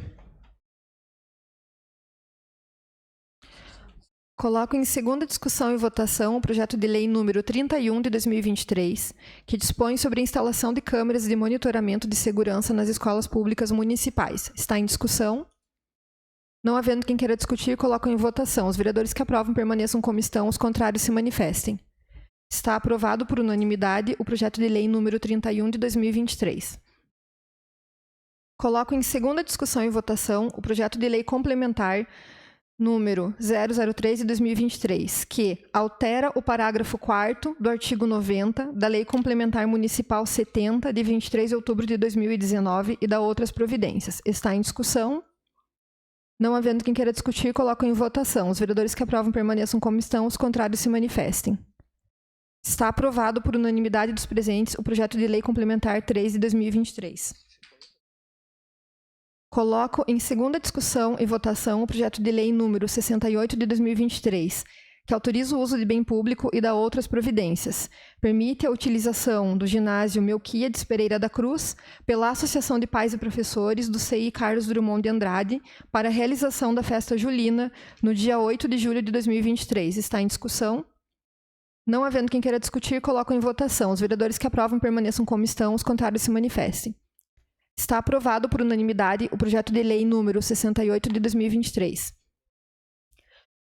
Speaker 1: Coloco em segunda discussão e votação o projeto de lei número 31 de 2023, que dispõe sobre a instalação de câmeras de monitoramento de segurança nas escolas públicas municipais. Está em discussão? Não havendo quem queira discutir, coloco em votação. Os vereadores que aprovam permaneçam como estão, os contrários se manifestem. Está aprovado por unanimidade o projeto de lei número 31 de 2023. Coloco em segunda discussão e votação o projeto de lei complementar número 003 de 2023, que altera o parágrafo 4º do artigo 90 da Lei Complementar Municipal 70, de 23 de outubro de 2019, e da outras providências. Está em discussão? Não havendo quem queira discutir, coloco em votação. Os vereadores que aprovam permaneçam como estão, os contrários se manifestem. Está aprovado por unanimidade dos presentes o projeto de lei complementar 3 de 2023. Coloco em segunda discussão e votação o projeto de lei número 68 de 2023, que autoriza o uso de bem público e dá outras providências. Permite a utilização do ginásio Melquíades Pereira da Cruz pela Associação de Pais e Professores do CI Carlos Drummond de Andrade para a realização da festa julina no dia 8 de julho de 2023. Está em discussão? Não havendo quem queira discutir, coloco em votação. Os vereadores que aprovam permaneçam como estão, os contrários se manifestem. Está aprovado por unanimidade o projeto de lei número 68 de 2023.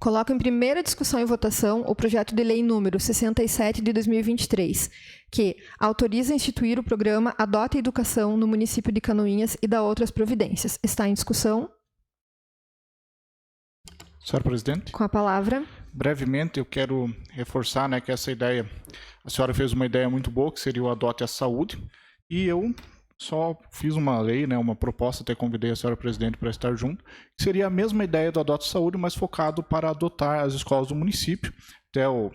Speaker 1: Coloco em primeira discussão e votação o projeto de lei número 67 de 2023, que autoriza a instituir o programa Adota Educação no município de Canoinhas e dá outras providências. Está em discussão?
Speaker 5: Senhor presidente.
Speaker 1: Com a palavra.
Speaker 5: Brevemente, eu quero reforçar, que essa ideia, a senhora fez uma ideia muito boa, que seria o Adote a Saúde, e eu só fiz uma lei, uma proposta, até convidei a senhora presidente para estar junto, que seria a mesma ideia do Adote Saúde, mas focado para adotar as escolas do município. Até o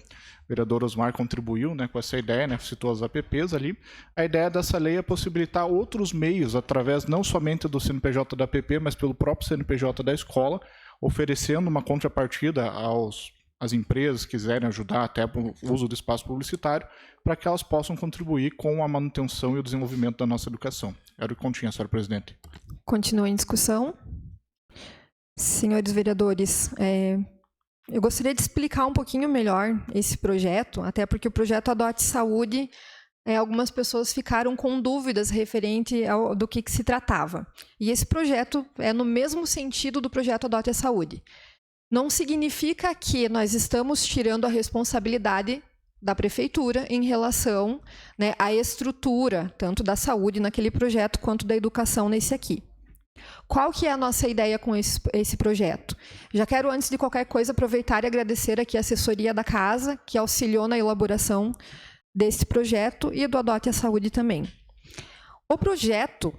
Speaker 5: vereador Osmar contribuiu com essa ideia, citou as APPs ali. A ideia dessa lei é possibilitar outros meios, através não somente do CNPJ da APP, mas pelo próprio CNPJ da escola, oferecendo uma contrapartida às empresas que quiserem ajudar até o uso do espaço publicitário, para que elas possam contribuir com a manutenção e o desenvolvimento da nossa educação. Era o que continha, senhora presidente.
Speaker 1: Continua em discussão. Senhores vereadores, eu gostaria de explicar um pouquinho melhor esse projeto, até porque o projeto Adote Saúde, algumas pessoas ficaram com dúvidas referente do que se tratava. E esse projeto é no mesmo sentido do projeto Adote a Saúde. Não significa que nós estamos tirando a responsabilidade da prefeitura em relação à estrutura, tanto da saúde naquele projeto, quanto da educação nesse aqui. Qual que é a nossa ideia com esse projeto? Já quero, antes de qualquer coisa, aproveitar e agradecer aqui a assessoria da casa, que auxiliou na elaboração desse projeto, e do Adote a Saúde também. O projeto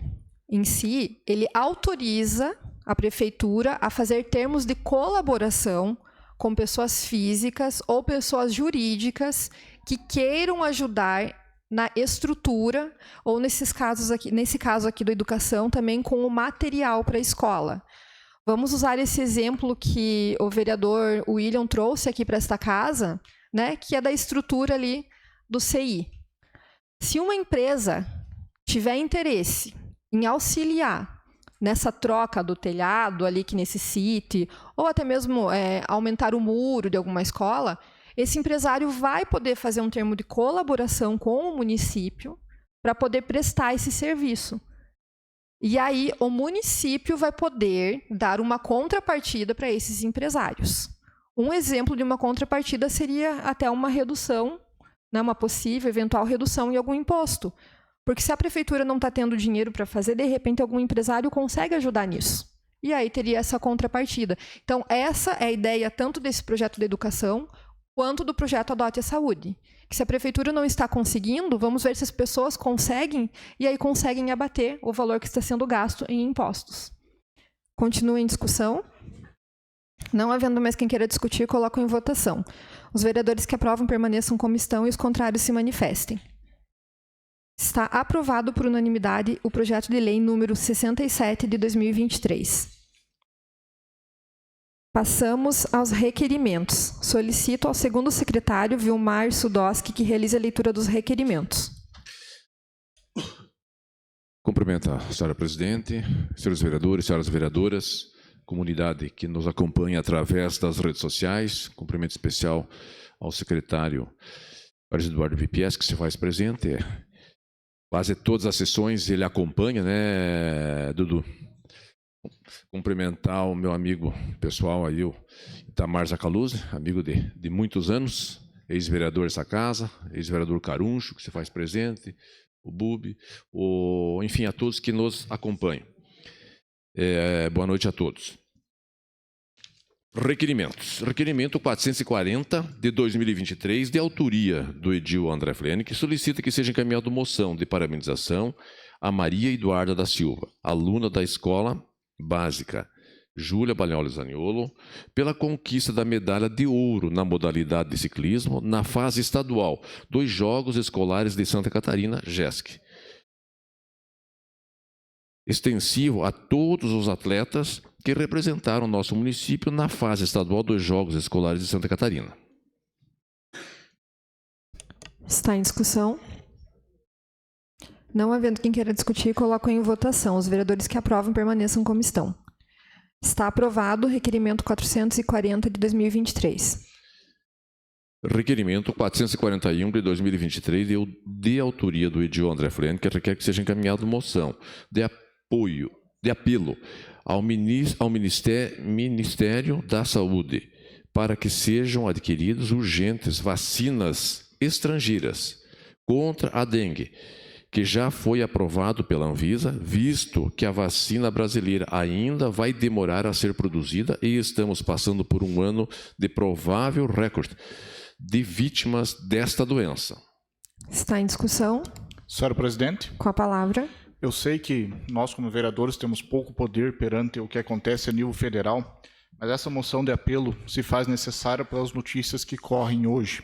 Speaker 1: em si, ele autoriza a prefeitura a fazer termos de colaboração com pessoas físicas ou pessoas jurídicas que queiram ajudar na estrutura, ou nesse caso aqui da educação, também com o material para a escola. Vamos usar esse exemplo que o vereador William trouxe aqui para esta casa, que é da estrutura ali do CI. Se uma empresa tiver interesse em auxiliar nessa troca do telhado ali que necessite, ou até mesmo aumentar o muro de alguma escola, esse empresário vai poder fazer um termo de colaboração com o município para poder prestar esse serviço. E aí o município vai poder dar uma contrapartida para esses empresários. Um exemplo de uma contrapartida seria até uma redução, né, uma possível, eventual redução em algum imposto. Porque se a prefeitura não está tendo dinheiro para fazer, de repente algum empresário consegue ajudar nisso. E aí teria essa contrapartida. Então, essa é a ideia tanto desse projeto de educação, quanto do projeto Adote a Saúde. Que se a prefeitura não está conseguindo, vamos ver se as pessoas conseguem, e aí conseguem abater o valor que está sendo gasto em impostos. Continua em discussão. Não havendo mais quem queira discutir, coloco em votação. Os vereadores que aprovam permaneçam como estão e os contrários se manifestem. Está aprovado por unanimidade o projeto de lei número 67 de 2023. Passamos aos requerimentos. Solicito ao segundo secretário, Vilmar Sudoski, que realize a leitura dos requerimentos.
Speaker 4: Cumprimento a senhora presidente, senhores vereadores, senhoras vereadoras, comunidade que nos acompanha através das redes sociais. Cumprimento especial ao secretário Carlos Eduardo Vipies, que se faz presente. Quase todas as sessões ele acompanha, né, Dudu? Cumprimentar o meu amigo pessoal aí, o Itamar Zacaluzzi, amigo de muitos anos, ex-vereador dessa casa, ex-vereador Caruncho, que se faz presente, o Bubi, enfim, a todos que nos acompanham. Boa noite a todos. Requerimentos. Requerimento 440 de 2023, de autoria do edil André Flene, que solicita que seja encaminhada moção de parabenização a Maria Eduarda da Silva, aluna da Escola Básica Júlia Balholi Zaniolo, pela conquista da medalha de ouro na modalidade de ciclismo na fase estadual dos Jogos Escolares de Santa Catarina, JESC. Extensivo a todos os atletas que representaram nosso município na fase estadual dos Jogos Escolares de Santa Catarina.
Speaker 1: Está em discussão. Não havendo quem queira discutir, coloco em votação. Os vereadores que aprovam permaneçam como estão. Está aprovado o requerimento 440 de 2023.
Speaker 4: Requerimento 441 de 2023, de autoria do edil André Flene, que requer que seja encaminhada moção de apelo ao Ministério da Saúde para que sejam adquiridas urgentes vacinas estrangeiras contra a dengue, que já foi aprovado pela Anvisa, visto que a vacina brasileira ainda vai demorar a ser produzida e estamos passando por um ano de provável recorde de vítimas desta doença.
Speaker 1: Está em discussão.
Speaker 5: Senhora presidente,
Speaker 1: Com a palavra.
Speaker 5: eu sei que nós, como vereadores, temos pouco poder perante o que acontece a nível federal, mas essa moção de apelo se faz necessária pelas notícias que correm hoje,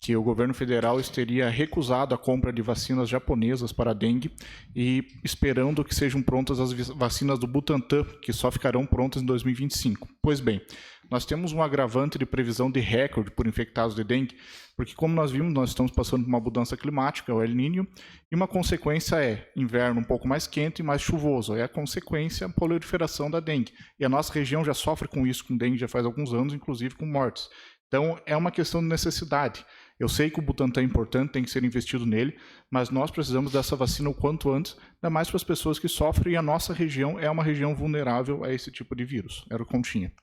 Speaker 5: que o governo federal teria recusado a compra de vacinas japonesas para a dengue e esperando que sejam prontas as vacinas do Butantan, que só ficarão prontas em 2025. Pois bem, nós temos um agravante de previsão de recorde por infectados de dengue, porque como nós vimos, nós estamos passando por uma mudança climática, o El Niño, e uma consequência é inverno um pouco mais quente e mais chuvoso. É a consequência a proliferação da dengue. E a nossa região já sofre com isso, com dengue já faz alguns anos, inclusive com mortes. Então, é uma questão de necessidade. Eu sei que o Butantan é importante, tem que ser investido nele, mas nós precisamos dessa vacina o quanto antes, ainda mais para as pessoas que sofrem, e a nossa região é uma região vulnerável a esse tipo de vírus. Era o que eu tinha.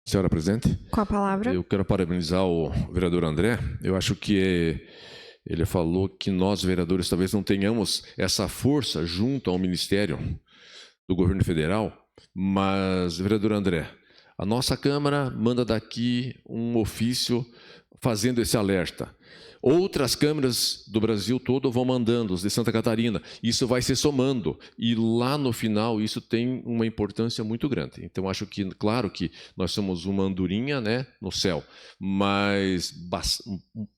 Speaker 4: Senhora presidente?
Speaker 1: Com a palavra.
Speaker 4: Eu quero parabenizar o vereador André. Eu acho que ele falou que nós, vereadores, talvez não tenhamos essa força junto ao Ministério do Governo Federal, mas, vereador André, a nossa Câmara manda daqui um ofício fazendo esse alerta. Outras câmaras do Brasil todo vão mandando, os de Santa Catarina. Isso vai se somando. E lá no final isso tem uma importância muito grande. Então acho que, claro que nós somos uma andorinha, né, no céu, mas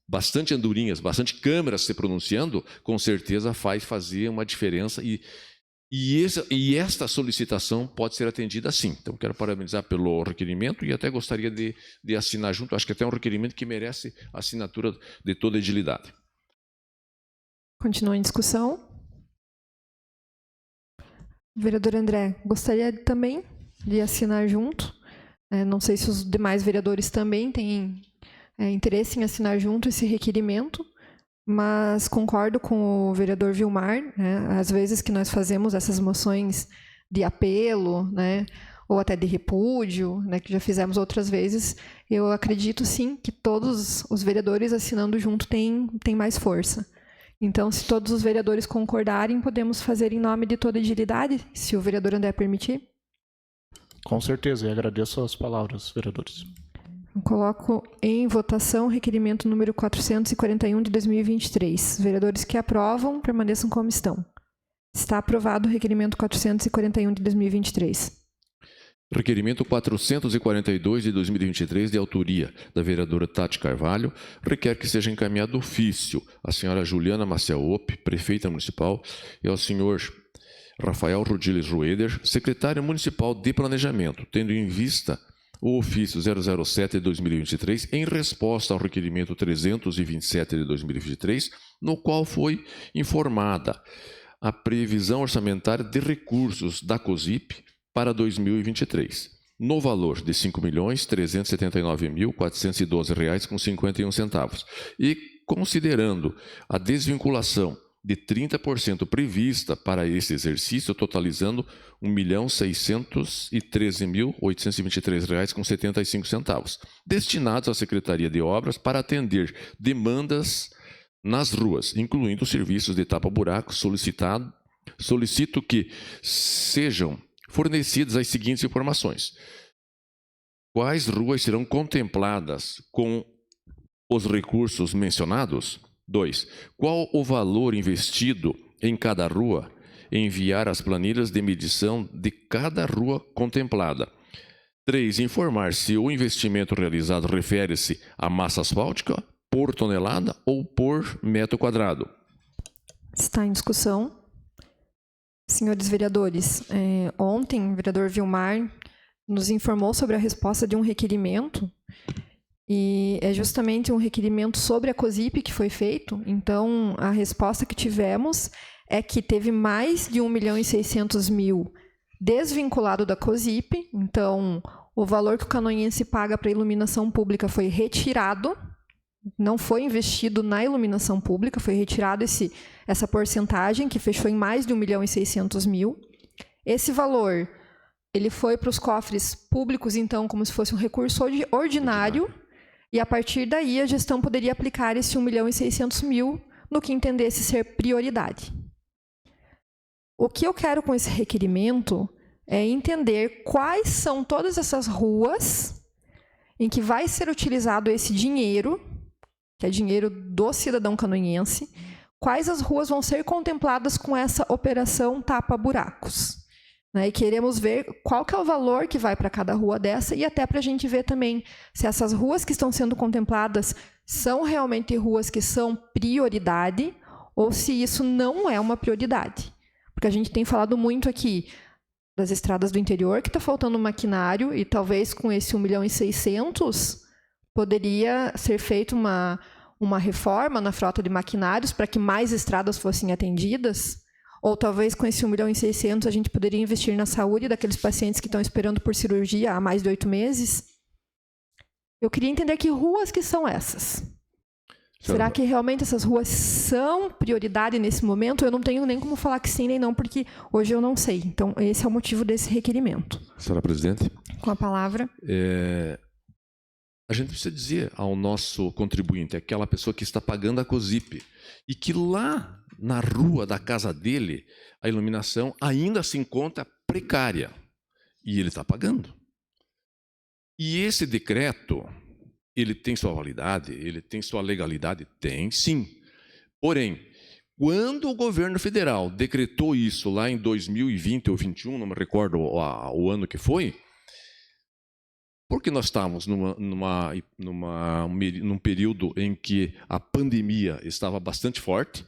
Speaker 4: bastante andorinhas, bastante câmaras se pronunciando, com certeza fazer uma diferença e esta solicitação pode ser atendida assim. Então, quero parabenizar pelo requerimento e até gostaria de assinar junto. Acho que até é um requerimento que merece a assinatura de toda a edilidade.
Speaker 1: Continua em discussão. Vereador André, gostaria também de assinar junto. Não sei se os demais vereadores também têm interesse em assinar junto esse requerimento. mas concordo com o vereador Vilmar, né? Às vezes que nós fazemos essas moções de apelo, né, ou até de repúdio, né, que já fizemos outras vezes, eu acredito sim que todos os vereadores assinando junto têm mais força. Então, se todos os vereadores concordarem, podemos fazer em nome de toda a agilidade, se o vereador André permitir.
Speaker 5: Com certeza, e agradeço as palavras, vereadores.
Speaker 1: Eu coloco em votação o requerimento número 441 de 2023. Os vereadores que aprovam, permaneçam como estão. Está aprovado o requerimento 441 de 2023.
Speaker 4: Requerimento 442 de 2023, de autoria da vereadora Tati Carvalho, requer que seja encaminhado ofício à senhora Juliana Maciaope, prefeita municipal, e ao senhor Rafael Rudiles Rueder, secretário municipal de planejamento, tendo em vista o ofício 007 de 2023, em resposta ao requerimento 327 de 2023, no qual foi informada a previsão orçamentária de recursos da COSIP para 2023, no valor de R$ 5.379.412,51, e considerando a desvinculação de 30% prevista para esse exercício, totalizando R$ 1.613.823,75, destinados à Secretaria de Obras para atender demandas nas ruas, incluindo os serviços de tapa-buraco. Solicito que sejam fornecidas as seguintes informações: quais ruas serão contempladas com os recursos mencionados? 2. Qual o valor investido em cada rua? Enviar as planilhas de medição de cada rua contemplada. 3. Informar se o investimento realizado refere-se à massa asfáltica, por tonelada ou por metro quadrado.
Speaker 1: Está em discussão. Senhores vereadores, ontem o vereador Vilmar nos informou sobre a resposta de um requerimento, e é justamente um requerimento sobre a COSIP que foi feito. Então, a resposta que tivemos é que teve mais de 1.600.000 desvinculado da COSIP. Então, o valor que o canoense paga para a iluminação pública foi retirado, não foi investido na iluminação pública, foi retirado essa porcentagem, que fechou em mais de 1.600.000. Esse valor, ele foi para os cofres públicos, então, como se fosse um recurso ordinário, e a partir daí a gestão poderia aplicar esse 1.600.000 no que entendesse ser prioridade. O que eu quero com esse requerimento é entender quais são todas essas ruas em que vai ser utilizado esse dinheiro, que é dinheiro do cidadão canoense, quais as ruas vão ser contempladas com essa operação tapa-buracos. E queremos ver qual que é o valor que vai para cada rua dessa, e até para a gente ver também se essas ruas que estão sendo contempladas são realmente ruas que são prioridade, ou se isso não é uma prioridade. Porque a gente tem falado muito aqui das estradas do interior, que está faltando maquinário, e talvez com esse 1.600.000 poderia ser feita uma reforma na frota de maquinários para que mais estradas fossem atendidas. Ou talvez com esse 1.600.000 a gente poderia investir na saúde daqueles pacientes que estão esperando por cirurgia há mais de 8 meses. Eu queria entender que ruas que são essas. Será que realmente essas ruas são prioridade nesse momento? Eu não tenho nem como falar que sim nem não, porque hoje eu não sei. Então, esse é o motivo desse requerimento.
Speaker 4: Senhora presidente.
Speaker 1: Com a palavra.
Speaker 4: A gente precisa dizer ao nosso contribuinte, aquela pessoa que está pagando a COSIP, e que lá na rua da casa dele, a iluminação ainda se encontra precária. E ele está pagando. E esse decreto, ele tem sua validade, ele tem sua legalidade? Tem, sim. Porém, quando o governo federal decretou isso lá em 2020 ou 2021, não me recordo o ano que foi, porque nós estávamos num período em que a pandemia estava bastante forte.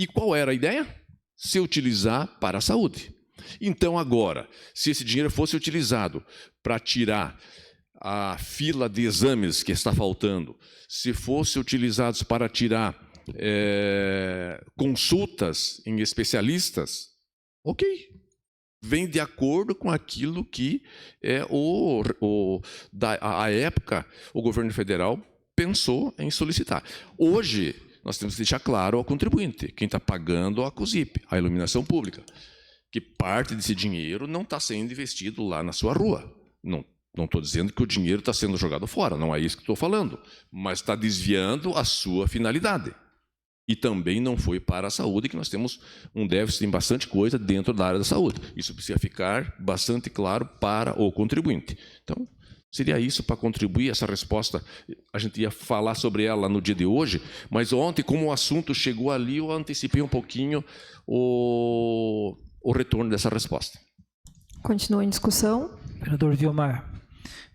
Speaker 4: E qual era a ideia? Se utilizar para a saúde. Então, agora, se esse dinheiro fosse utilizado para tirar a fila de exames que está faltando, se fosse utilizado para tirar consultas em especialistas, ok. Vem de acordo com aquilo que à época o governo federal pensou em solicitar. Hoje, nós temos que deixar claro ao contribuinte, quem está pagando a COSIP, a iluminação pública, que parte desse dinheiro não está sendo investido lá na sua rua. Não estou dizendo que o dinheiro está sendo jogado fora, não é isso que estou falando, mas está desviando a sua finalidade. E também não foi para a saúde, que nós temos um déficit em bastante coisa dentro da área da saúde. Isso precisa ficar bastante claro para o contribuinte. Então, seria isso para contribuir essa resposta. A gente ia falar sobre ela no dia de hoje, mas ontem, como o assunto chegou ali, eu antecipei um pouquinho o retorno dessa resposta.
Speaker 1: Continua em discussão.
Speaker 3: Vereador Vilmar,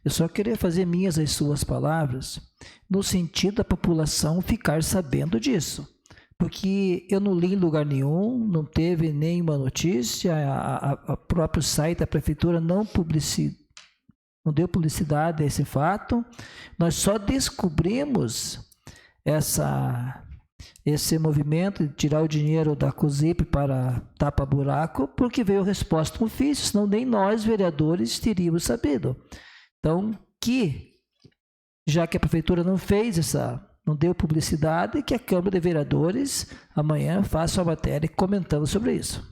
Speaker 3: eu só queria fazer minhas as suas palavras no sentido da população ficar sabendo disso. Porque eu não li em lugar nenhum, não teve nenhuma notícia, a próprio site da prefeitura não deu publicidade a esse fato. Nós só descobrimos esse movimento de tirar o dinheiro da COSIP para tapa-buraco, porque veio resposta no ofício, senão nem nós, vereadores, teríamos sabido. Então, já que a prefeitura não deu publicidade, que a Câmara de Vereadores amanhã faça uma matéria comentando sobre isso.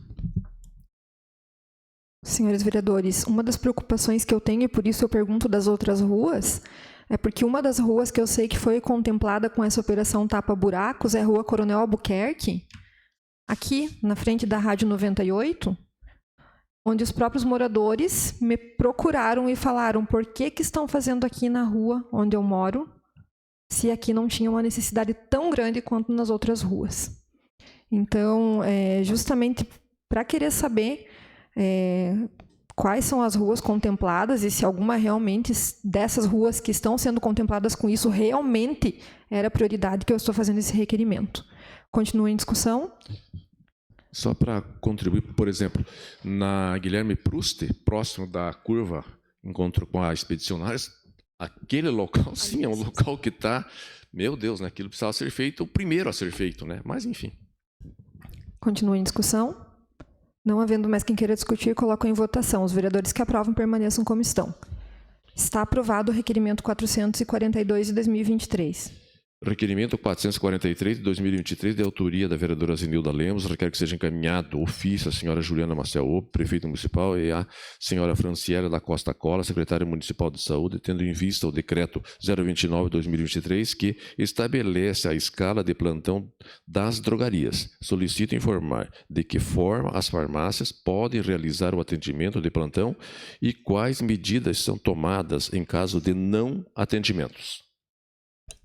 Speaker 1: Senhores vereadores, uma das preocupações que eu tenho, e por isso eu pergunto das outras ruas, é porque uma das ruas que eu sei que foi contemplada com essa operação tapa-buracos é a Rua Coronel Albuquerque, aqui na frente da Rádio 98, onde os próprios moradores me procuraram e falaram por que estão fazendo aqui na rua onde eu moro, se aqui não tinha uma necessidade tão grande quanto nas outras ruas. Então, justamente para querer saber quais são as ruas contempladas e se alguma realmente dessas ruas que estão sendo contempladas com isso realmente era prioridade, que eu estou fazendo esse requerimento. Continua em discussão.
Speaker 4: Só para contribuir, por exemplo, na Guilherme Proust, próximo da curva, encontro com a Expedicionárias, aquele local, sim, é um local que está, meu Deus, né? Aquilo precisava ser feito, o primeiro a ser feito, né? Mas, enfim.
Speaker 1: Continua em discussão. Não havendo mais quem queira discutir, coloco em votação. Os vereadores que aprovam permaneçam como estão. Está aprovado o requerimento 442 de 2023.
Speaker 4: Requerimento 443 de 2023, de autoria da vereadora Zenilda Lemos, requer que seja encaminhado ofício à senhora Juliana Maciel, prefeita municipal, e à senhora Franciela da Costa Cola, secretária municipal de saúde, tendo em vista o decreto 029 de 2023, que estabelece a escala de plantão das drogarias. Solicito informar de que forma as farmácias podem realizar o atendimento de plantão e quais medidas são tomadas em caso de não atendimentos.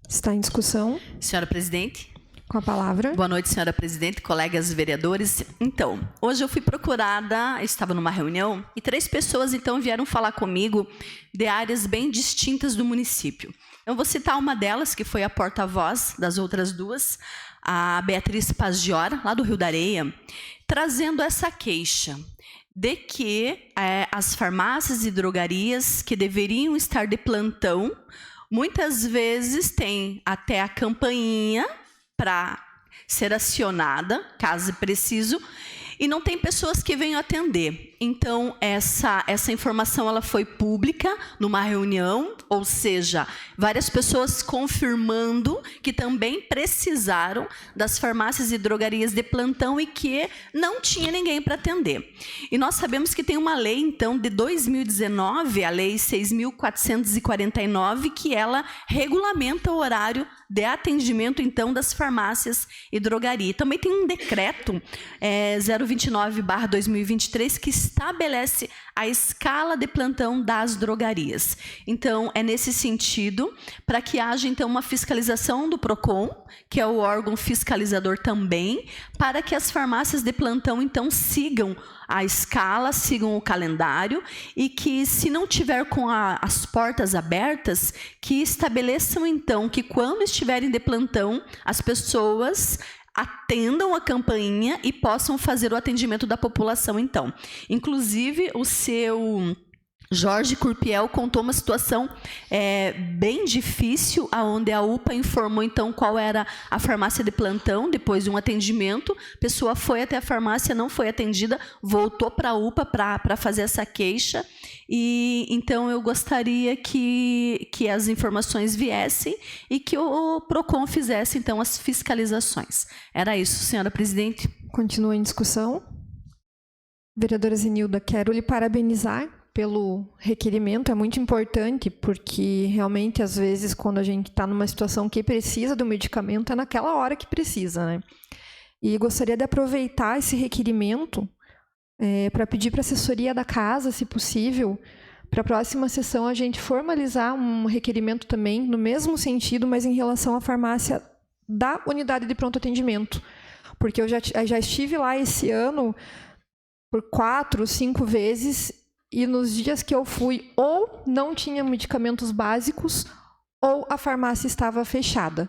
Speaker 1: Está em discussão.
Speaker 9: Senhora presidente.
Speaker 1: Com a palavra.
Speaker 9: Boa noite, senhora presidente, colegas vereadores. Então, hoje eu fui procurada, eu estava numa reunião, e 3 pessoas, então, vieram falar comigo de áreas bem distintas do município. Eu vou citar uma delas, que foi a porta-voz das outras 2, a Beatriz Pagiora, lá do Rio da Areia, trazendo essa queixa de que as farmácias e drogarias que deveriam estar de plantão, muitas vezes tem até a campainha para ser acionada, caso preciso, e não tem pessoas que venham atender. Então, essa informação ela foi pública numa reunião, ou seja, várias pessoas confirmando que também precisaram das farmácias e drogarias de plantão e que não tinha ninguém para atender. E nós sabemos que tem uma lei, então, de 2019, a Lei 6.449, que ela regulamenta o horário de atendimento, então, das farmácias e drogaria. Também tem um decreto 029/2023 que estabelece a escala de plantão das drogarias. Então, é nesse sentido, para que haja, então, uma fiscalização do PROCON, que é o órgão fiscalizador também, para que as farmácias de plantão, então, sigam a escala, sigam o calendário e que, se não tiver com as portas abertas, que estabeleçam, então, que quando estiverem de plantão, as pessoas atendam a campainha e possam fazer o atendimento da população, então. Inclusive, o seu Jorge Curpiel contou uma situação bem difícil, onde a UPA informou então qual era a farmácia de plantão depois de um atendimento. A pessoa foi até a farmácia, não foi atendida, voltou para a UPA para fazer essa queixa. E então eu gostaria que as informações viessem e que o PROCON fizesse então as fiscalizações. Era isso, senhora presidente.
Speaker 1: Continua em discussão. Vereadora Zenilda, quero lhe parabenizar pelo requerimento, é muito importante, porque realmente, às vezes, quando a gente está numa situação que precisa do medicamento, é naquela hora que precisa, né? E gostaria de aproveitar esse requerimento para pedir para a assessoria da casa, se possível, para a próxima sessão a gente formalizar um requerimento também, no mesmo sentido, mas em relação à farmácia da unidade de pronto atendimento. Porque eu já estive lá esse ano por 4, 5 vezes, e nos dias que eu fui, ou não tinha medicamentos básicos, ou a farmácia estava fechada.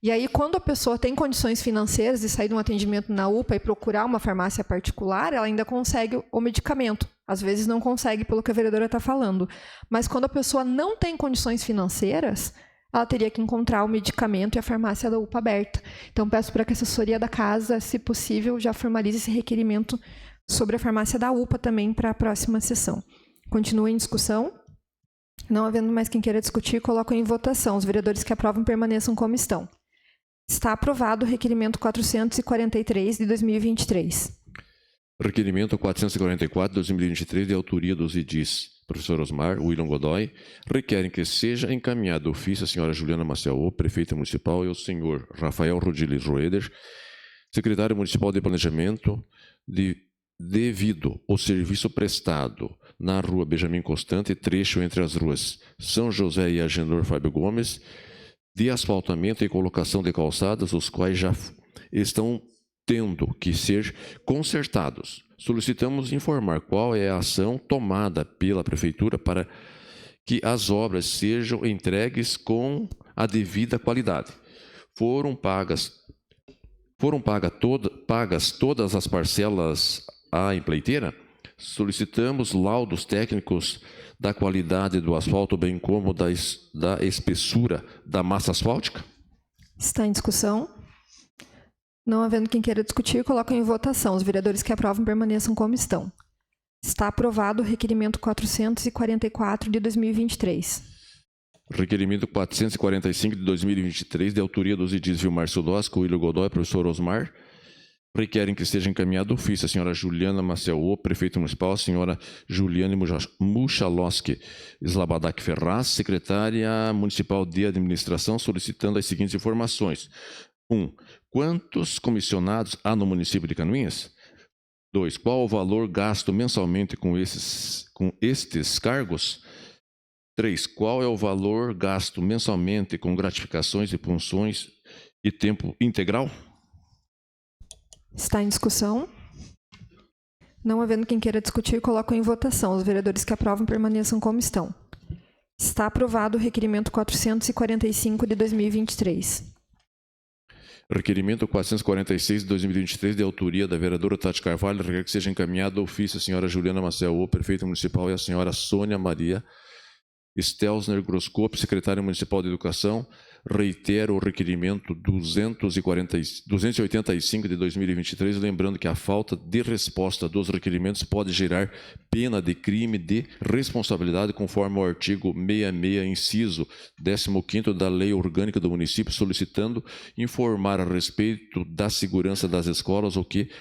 Speaker 1: E aí, quando a pessoa tem condições financeiras de sair de um atendimento na UPA e procurar uma farmácia particular, ela ainda consegue o medicamento. Às vezes não consegue, pelo que a vereadora está falando. Mas quando a pessoa não tem condições financeiras, ela teria que encontrar o medicamento e a farmácia da UPA aberta. Então, peço para que a assessoria da casa, se possível, já formalize esse requerimento sobre a farmácia da UPA também para a próxima sessão. Continua em discussão. Não havendo mais quem queira discutir, coloco em votação. Os vereadores que aprovam permaneçam como estão. Está aprovado o requerimento 443 de 2023.
Speaker 4: Requerimento 444 de 2023, de autoria dos edis professor Osmar, William Godoy, requerem que seja encaminhado ofício à senhora Juliana Maciel, prefeita municipal, e ao senhor Rafael Rodilis Roeder, secretário municipal de planejamento, devido ao serviço prestado na rua Benjamin Constante, trecho entre as ruas São José e Agenor Fábio Gomes, de asfaltamento e colocação de calçadas, os quais já estão tendo que ser consertados. Solicitamos informar qual é a ação tomada pela Prefeitura para que as obras sejam entregues com a devida qualidade. Foram pagas todas as parcelas à empreiteira? Solicitamos laudos técnicos da qualidade do asfalto, bem como da espessura da massa asfáltica?
Speaker 1: Está em discussão. Não havendo quem queira discutir, coloco em votação. Os vereadores que aprovam permaneçam como estão. Está aprovado o requerimento 444 de 2023.
Speaker 4: Requerimento 445 de 2023, de autoria dos edis Vilmar Sudosco, William Godoy, professor Osmar, requerem que seja encaminhado ofício à senhora Juliana Maciel, prefeita municipal, a senhora Juliane Muchalowski Slabadak Ferraz, secretária municipal de administração, solicitando as seguintes informações. 1. Quantos comissionados há no município de Canoinhas? 2. Qual o valor gasto mensalmente com estes cargos? 3. Qual é o valor gasto mensalmente com gratificações e punções e tempo integral?
Speaker 1: Está em discussão. Não havendo quem queira discutir, coloco em votação. Os vereadores que aprovam permaneçam como estão. Está aprovado o requerimento 445 de 2023.
Speaker 4: Requerimento 446 de 2023, de autoria da vereadora Tati Carvalho, requer que seja encaminhado ofício à senhora Juliana Maciel, prefeita municipal, e à senhora Sônia Maria Stelzner Groscope, secretária municipal de educação. Reitero o requerimento 285 de 2023, lembrando que a falta de resposta dos requerimentos pode gerar pena de crime de responsabilidade, conforme o artigo 66, inciso 15º da Lei Orgânica do Município, solicitando informar a respeito da segurança das escolas, o que,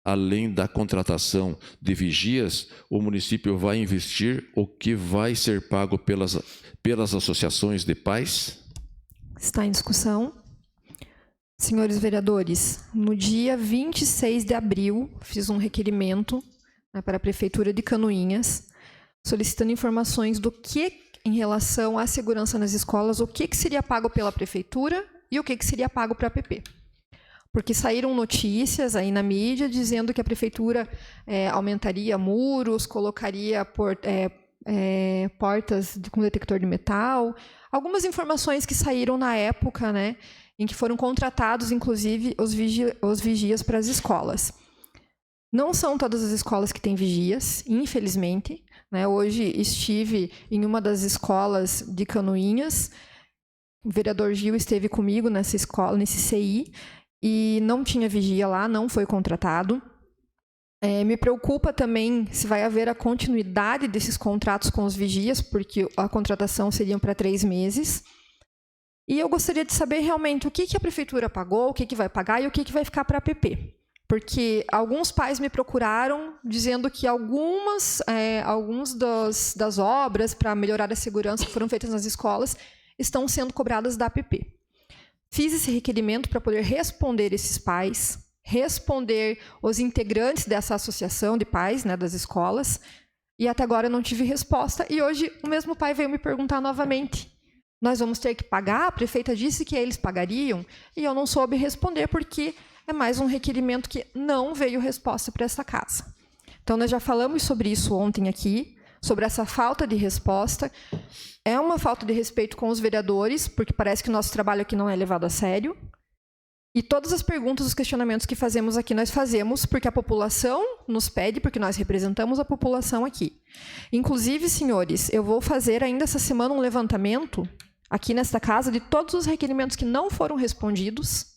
Speaker 4: além da contratação de vigias, o município vai investir o que vai ser pago pelas associações de pais?
Speaker 1: Está em discussão. Senhores vereadores, no dia 26 de abril, fiz um requerimento para a Prefeitura de Canoinhas, solicitando informações do que, em relação à segurança nas escolas, o que seria pago pela Prefeitura e o que seria pago para a APP. Porque saíram notícias aí na mídia dizendo que a Prefeitura aumentaria muros, colocaria portas com detector de metal. Algumas informações que saíram na época, né, em que foram contratados, inclusive, os vigias para as escolas. Não são todas as escolas que têm vigias, infelizmente. né? Hoje estive em uma das escolas de Canoinhas, o vereador Gil esteve comigo nessa escola, nesse CI, e não tinha vigia lá, não foi contratado. Me preocupa também se vai haver a continuidade desses contratos com os vigias, porque a contratação seria para 3 meses. E eu gostaria de saber realmente o que a prefeitura pagou, o que vai pagar e o que vai ficar para a APP. Porque alguns pais me procuraram dizendo que algumas das obras para melhorar a segurança que foram feitas nas escolas estão sendo cobradas da APP. Fiz esse requerimento para poder responder esses pais, responder os integrantes dessa associação de pais, né, das escolas, e até agora eu não tive resposta. E hoje o mesmo pai veio me perguntar novamente. Nós vamos ter que pagar? A prefeita disse que eles pagariam, e eu não soube responder porque é mais um requerimento que não veio resposta para essa casa. Então, nós já falamos sobre isso ontem aqui, sobre essa falta de resposta. É uma falta de respeito com os vereadores, porque parece que o nosso trabalho aqui não é levado a sério. E todas as perguntas, os questionamentos que fazemos aqui, nós fazemos porque a população nos pede, porque nós representamos a população aqui. Inclusive, senhores, eu vou fazer ainda essa semana um levantamento aqui nesta casa de todos os requerimentos que não foram respondidos.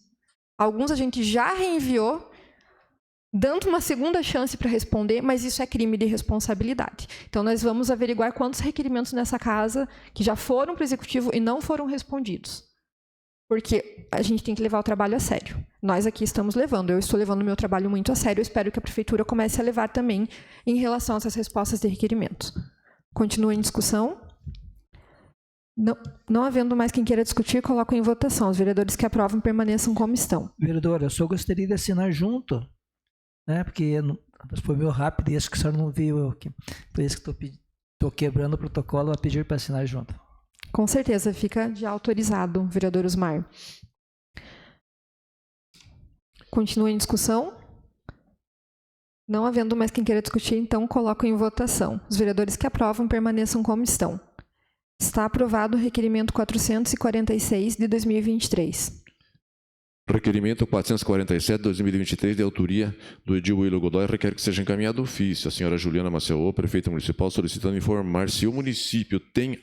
Speaker 1: Alguns a gente já reenviou, dando uma segunda chance para responder, mas isso é crime de responsabilidade. Então, nós vamos averiguar quantos requerimentos nessa casa que já foram para o Executivo e não foram respondidos. Porque a gente tem que levar o trabalho a sério. Nós aqui estamos levando. Eu estou levando o meu trabalho muito a sério. Eu espero que a Prefeitura comece a levar também em relação a essas respostas de requerimentos. Continua em discussão. Não havendo mais quem queira discutir, coloco em votação. Os vereadores que aprovam permaneçam como estão.
Speaker 3: Vereadora, eu só gostaria de assinar junto, né? Porque foi meio rápido e acho que a senhora não viu aqui. Por isso que estou quebrando o protocolo a pedir para assinar junto.
Speaker 1: Com certeza, fica já autorizado, vereador Osmar. Continua em discussão? Não havendo mais quem queira discutir, então coloco em votação. Os vereadores que aprovam permaneçam como estão. Está aprovado o requerimento 446 de 2023.
Speaker 4: Requerimento 447 de 2023, de autoria do Edil Willo Godoy, requer que seja encaminhado ofício. A senhora Juliana Maceô, prefeita municipal, solicitando informar se o município tem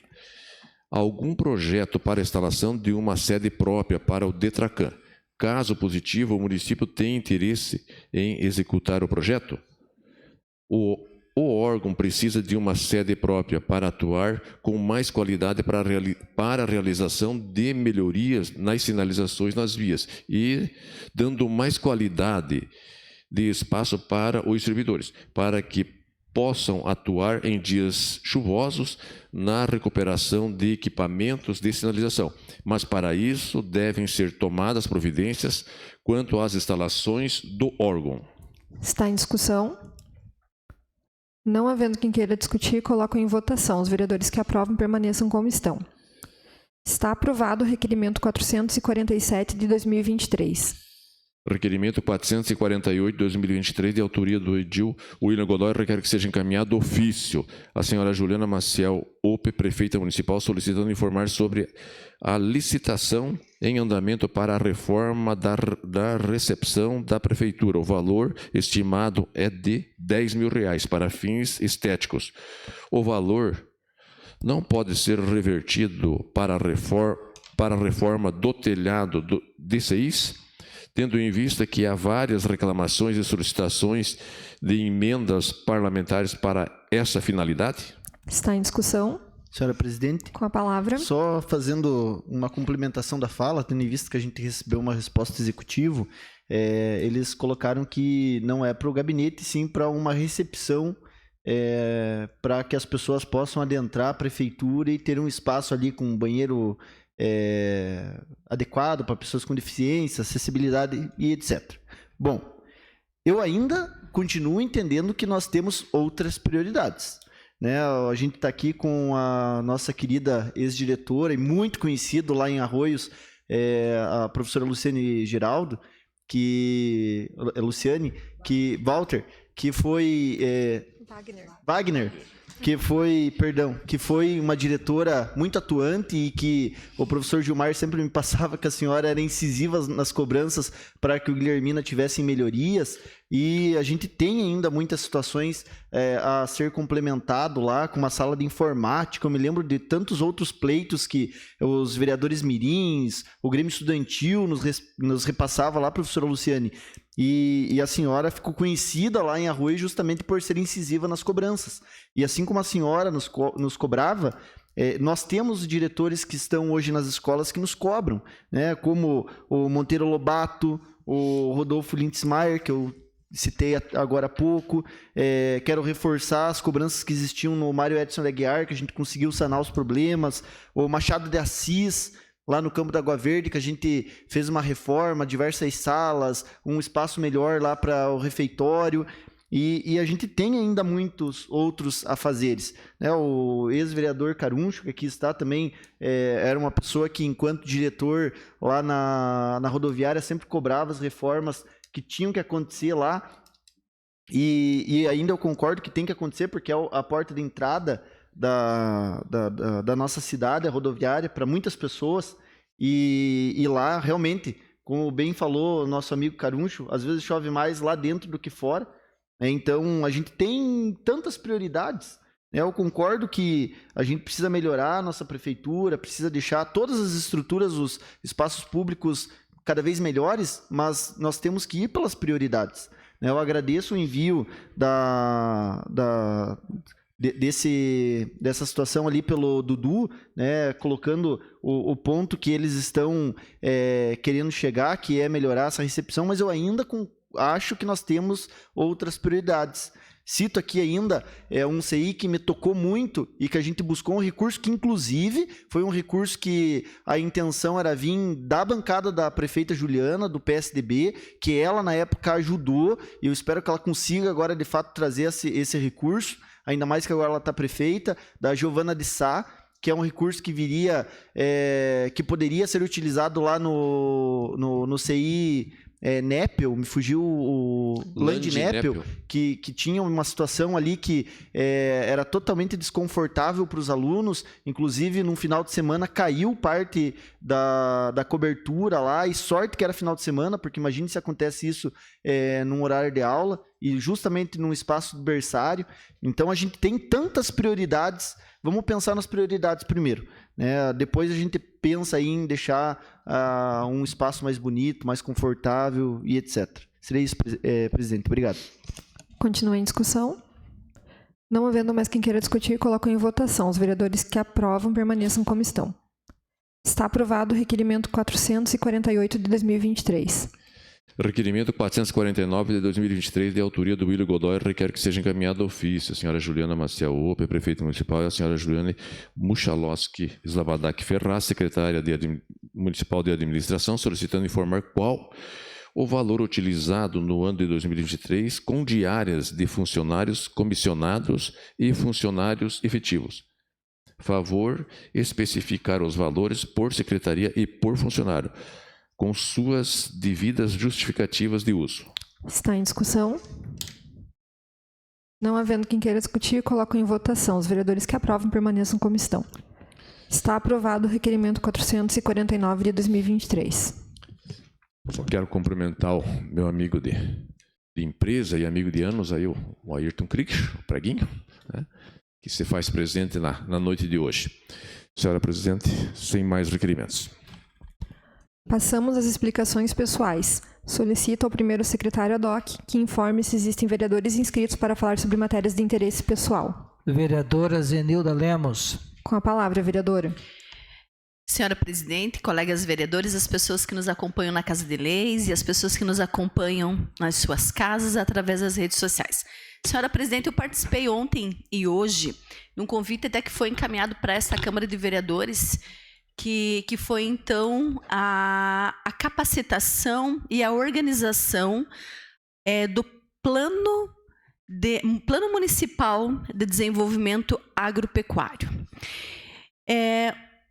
Speaker 4: algum projeto para a instalação de uma sede própria para o DETRACAN. Caso positivo, o município tem interesse em executar o projeto? O órgão precisa de uma sede própria para atuar com mais qualidade para a realização de melhorias nas sinalizações nas vias e dando mais qualidade de espaço para os servidores, para que possam atuar em dias chuvosos na recuperação de equipamentos de sinalização. Mas, para isso, devem ser tomadas providências quanto às instalações do órgão.
Speaker 1: Está em discussão? Não havendo quem queira discutir, coloco em votação. Os vereadores que aprovam permaneçam como estão. Está aprovado o requerimento 447 de 2023.
Speaker 4: Requerimento 448 de 2023, de autoria do Edil William Godoy, requer que seja encaminhado ofício. A senhora Juliana Maciel Ope, prefeita municipal, solicitando informar sobre a licitação em andamento para a reforma da recepção da prefeitura. O valor estimado é de R$10 mil para fins estéticos. O valor não pode ser revertido para a reforma do telhado do DCIs, tendo em vista que há várias reclamações e solicitações de emendas parlamentares para essa finalidade?
Speaker 1: Está em discussão.
Speaker 8: Senhora presidente.
Speaker 1: Com a palavra.
Speaker 8: Só fazendo uma complementação da fala, tendo em vista que a gente recebeu uma resposta executiva, eles colocaram que não é para o gabinete, sim para uma recepção, para que as pessoas possam adentrar a prefeitura e ter um espaço ali com um banheiro adequado para pessoas com deficiência, acessibilidade e etc. Bom, eu ainda continuo entendendo que nós temos outras prioridades, né? A gente está aqui com a nossa querida ex-diretora e muito conhecido lá em Arroios, a professora Luciane Geraldo, Walter, que foi Wagner, que foi uma diretora muito atuante e que o professor Gilmar sempre me passava que a senhora era incisiva nas cobranças para que o Guilhermina tivesse melhorias, e a gente tem ainda muitas situações a ser complementado lá, com uma sala de informática. Eu me lembro de tantos outros pleitos que os vereadores mirins, o Grêmio Estudantil nos repassava lá, professora Luciane, e a senhora ficou conhecida lá em Arroio justamente por ser incisiva nas cobranças. E assim como a senhora nos cobrava, nós temos diretores que estão hoje nas escolas que nos cobram, né? Como o Monteiro Lobato, o Rodolfo Lindsmaier, que eu citei agora há pouco. Quero reforçar as cobranças que existiam no Mário Edson Aguiar, que a gente conseguiu sanar os problemas. O Machado de Assis, lá no Campo da Água Verde, que a gente fez uma reforma, diversas salas, um espaço melhor lá para o refeitório. E a gente tem ainda muitos outros afazeres, né? O ex-vereador Caruncho, que aqui está também, era uma pessoa que, enquanto diretor lá na rodoviária, sempre cobrava as reformas que tinham que acontecer lá, e ainda eu concordo que tem que acontecer, porque é a porta de entrada da nossa cidade, a rodoviária, para muitas pessoas, e lá, realmente, como bem falou o nosso amigo Caruncho, às vezes chove mais lá dentro do que fora. Então, a gente tem tantas prioridades. Eu concordo que a gente precisa melhorar a nossa prefeitura, precisa deixar todas as estruturas, os espaços públicos cada vez melhores, mas nós temos que ir pelas prioridades. Eu agradeço o envio dessa situação ali pelo Dudu, né, colocando o ponto que eles estão querendo chegar, que é melhorar essa recepção, mas eu ainda acho que nós temos outras prioridades. Cito aqui ainda um CI que me tocou muito e que a gente buscou um recurso que, inclusive, foi um recurso que a intenção era vir da bancada da prefeita Juliana, do PSDB, que ela, na época, ajudou, e eu espero que ela consiga agora, de fato, trazer esse recurso, ainda mais que agora ela está prefeita, da Giovana de Sá, que é um recurso que viria, que poderia ser utilizado lá no CI Népel, me fugiu o Land Népel, que tinha uma situação ali que era totalmente desconfortável para os alunos. Inclusive, num final de semana, caiu parte da cobertura lá, e sorte que era final de semana, porque imagine se acontece isso num horário de aula, e justamente num espaço do berçário. Então, a gente tem tantas prioridades. Vamos pensar nas prioridades primeiro, né? Depois a gente pensa em deixar um espaço mais bonito, mais confortável e etc. Seria isso, presidente. Obrigado.
Speaker 1: Continua em discussão. Não havendo mais quem queira discutir, coloco em votação. Os vereadores que aprovam permaneçam como estão. Está aprovado o requerimento 448 de 2023.
Speaker 4: Requerimento 449 de 2023, de autoria do William Godoy, requer que seja encaminhado ao ofício a senhora Juliana Maciel Ope, prefeita municipal, e a senhora Juliane Muchalowski Slavadak Ferraz, secretária municipal de administração, solicitando informar qual o valor utilizado no ano de 2023 com diárias de funcionários comissionados e funcionários efetivos. Favor especificar os valores por secretaria e por funcionário, com suas devidas justificativas de uso.
Speaker 1: Está em discussão. Não havendo quem queira discutir, coloco em votação. Os vereadores que aprovam permaneçam como estão. Está aprovado o requerimento 449 de 2023.
Speaker 4: Só quero cumprimentar o meu amigo de empresa e amigo de anos, aí, o Ayrton Kriegs, o Preguinho, né, que se faz presente na noite de hoje. Senhora Presidente, sem mais requerimentos.
Speaker 1: Passamos às explicações pessoais. Solicito ao primeiro secretário ad hoc que informe se existem vereadores inscritos para falar sobre matérias de interesse pessoal.
Speaker 3: Vereadora Zenilda Lemos.
Speaker 1: Com a palavra, vereadora.
Speaker 9: Senhora Presidente, colegas vereadores, as pessoas que nos acompanham na Casa de Leis e as pessoas que nos acompanham nas suas casas através das redes sociais. Senhora Presidente, eu participei ontem e hoje de um convite até que foi encaminhado para esta Câmara de Vereadores, que foi, então, a capacitação e a organização do Plano Municipal de Desenvolvimento Agropecuário.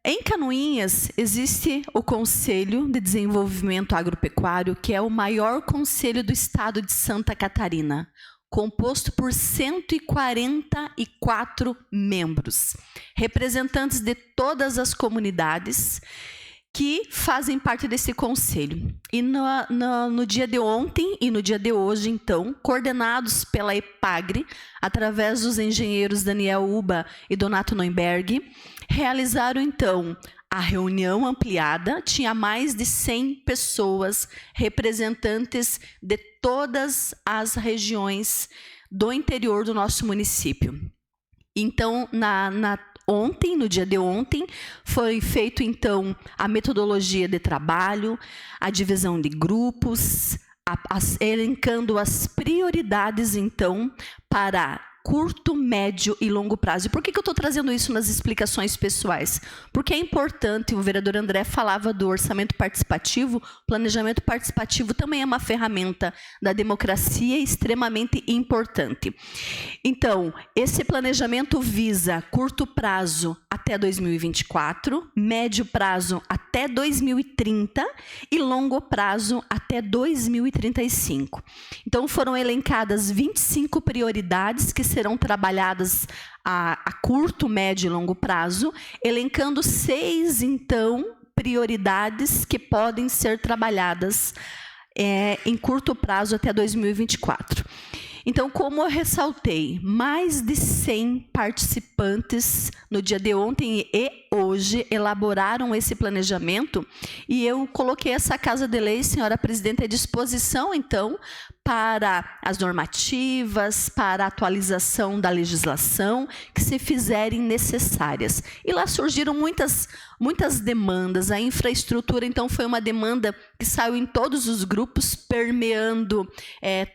Speaker 9: Em Canoinhas, existe o Conselho de Desenvolvimento Agropecuário, que é o maior conselho do estado de Santa Catarina, composto por 144 membros, representantes de todas as comunidades que fazem parte desse conselho. E no dia de ontem e no dia de hoje, então, coordenados pela EPAGRE, através dos engenheiros Daniel Uba e Donato Neuberg, realizaram, então, a reunião ampliada. Tinha mais de 100 pessoas, representantes de todas as regiões do interior do nosso município. Então, ontem, no dia de ontem, foi feito, então, a metodologia de trabalho, a divisão de grupos, elencando as prioridades, então, para curto, médio e longo prazo. E por que eu estou trazendo isso nas explicações pessoais? Porque é importante, o vereador André falava do orçamento participativo, planejamento participativo também é uma ferramenta da democracia extremamente importante. Então, esse planejamento visa curto prazo até 2024, médio prazo até 2030 e longo prazo até 2035. Então, foram elencadas 25 prioridades que serão trabalhadas a curto, médio e longo prazo, elencando 6, então, prioridades que podem ser trabalhadas em curto prazo até 2024. Então, como eu ressaltei, mais de 100 participantes no dia de ontem e hoje elaboraram esse planejamento e eu coloquei essa Casa de Lei, senhora presidente, à disposição, então, para as normativas, para a atualização da legislação que se fizerem necessárias. E lá surgiram muitas demandas. A infraestrutura, então, foi uma demanda que saiu em todos os grupos, permeando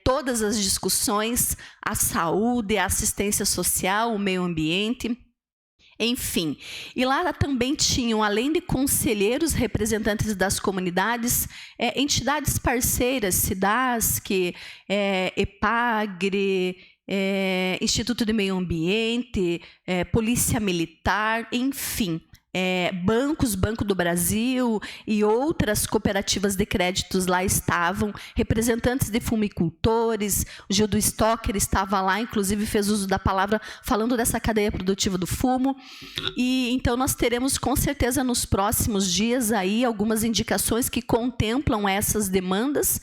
Speaker 9: todas as discussões, a saúde, a assistência social, o meio ambiente. Enfim, e lá também tinham, além de conselheiros, representantes das comunidades, entidades parceiras, SIDASC, EPAGRE, Instituto de Meio Ambiente, Polícia Militar, enfim. Bancos, Banco do Brasil e outras cooperativas de créditos lá estavam, representantes de fumicultores, o Gildo Stocker estava lá, inclusive fez uso da palavra falando dessa cadeia produtiva do fumo. E então nós teremos com certeza nos próximos dias aí algumas indicações que contemplam essas demandas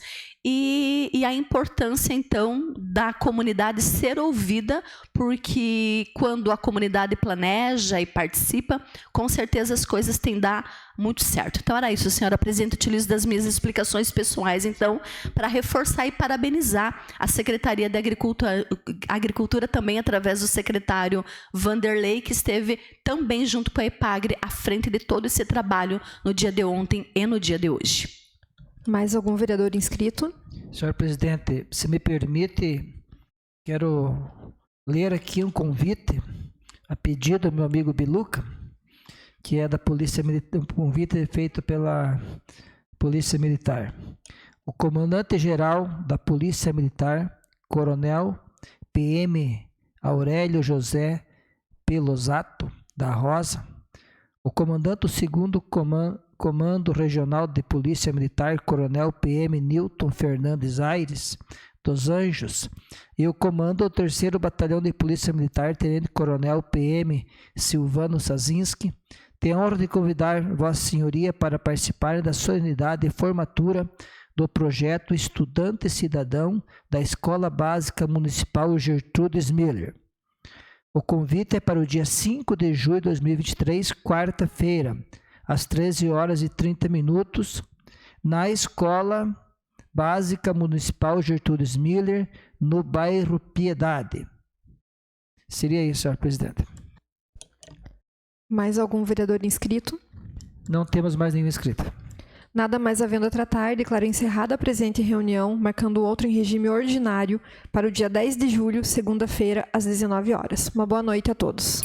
Speaker 9: e a importância, então, da comunidade ser ouvida, porque quando a comunidade planeja e participa, com certeza as coisas têm a dar muito certo. Então, era isso, senhora presidente, utilizo das minhas explicações pessoais, então, para reforçar e parabenizar a Secretaria de Agricultura também, através do secretário Vanderlei, que esteve também junto com a EPAGRE à frente de todo esse trabalho no dia de ontem e no dia de hoje.
Speaker 1: Mais algum vereador inscrito?
Speaker 3: Senhor presidente, se me permite, quero ler aqui um convite a pedido do meu amigo Biluca, que é da Polícia Militar, um convite feito pela Polícia Militar. O comandante-geral da Polícia Militar, Coronel PM Aurélio José Pelosato da Rosa, o comandante do 2º Comando Regional de Polícia Militar, Coronel PM Newton Fernandes Aires dos Anjos, e o comando do 3º Batalhão de Polícia Militar, Tenente Coronel PM Silvano Sazinski, tem a honra de convidar Vossa Senhoria para participar da solenidade de formatura do projeto Estudante Cidadão da Escola Básica Municipal Gertrudes Miller. O convite é para o dia 5 de julho de 2023, quarta-feira, às 13h30, na Escola Básica Municipal Gertrudes Miller, no bairro Piedade. Seria isso, senhor presidente.
Speaker 1: Mais algum vereador inscrito?
Speaker 3: Não temos mais nenhum inscrito.
Speaker 1: Nada mais havendo a tratar, declaro encerrada a presente reunião, marcando outro em regime ordinário para o dia 10 de julho, segunda-feira, às 19h. Uma boa noite a todos.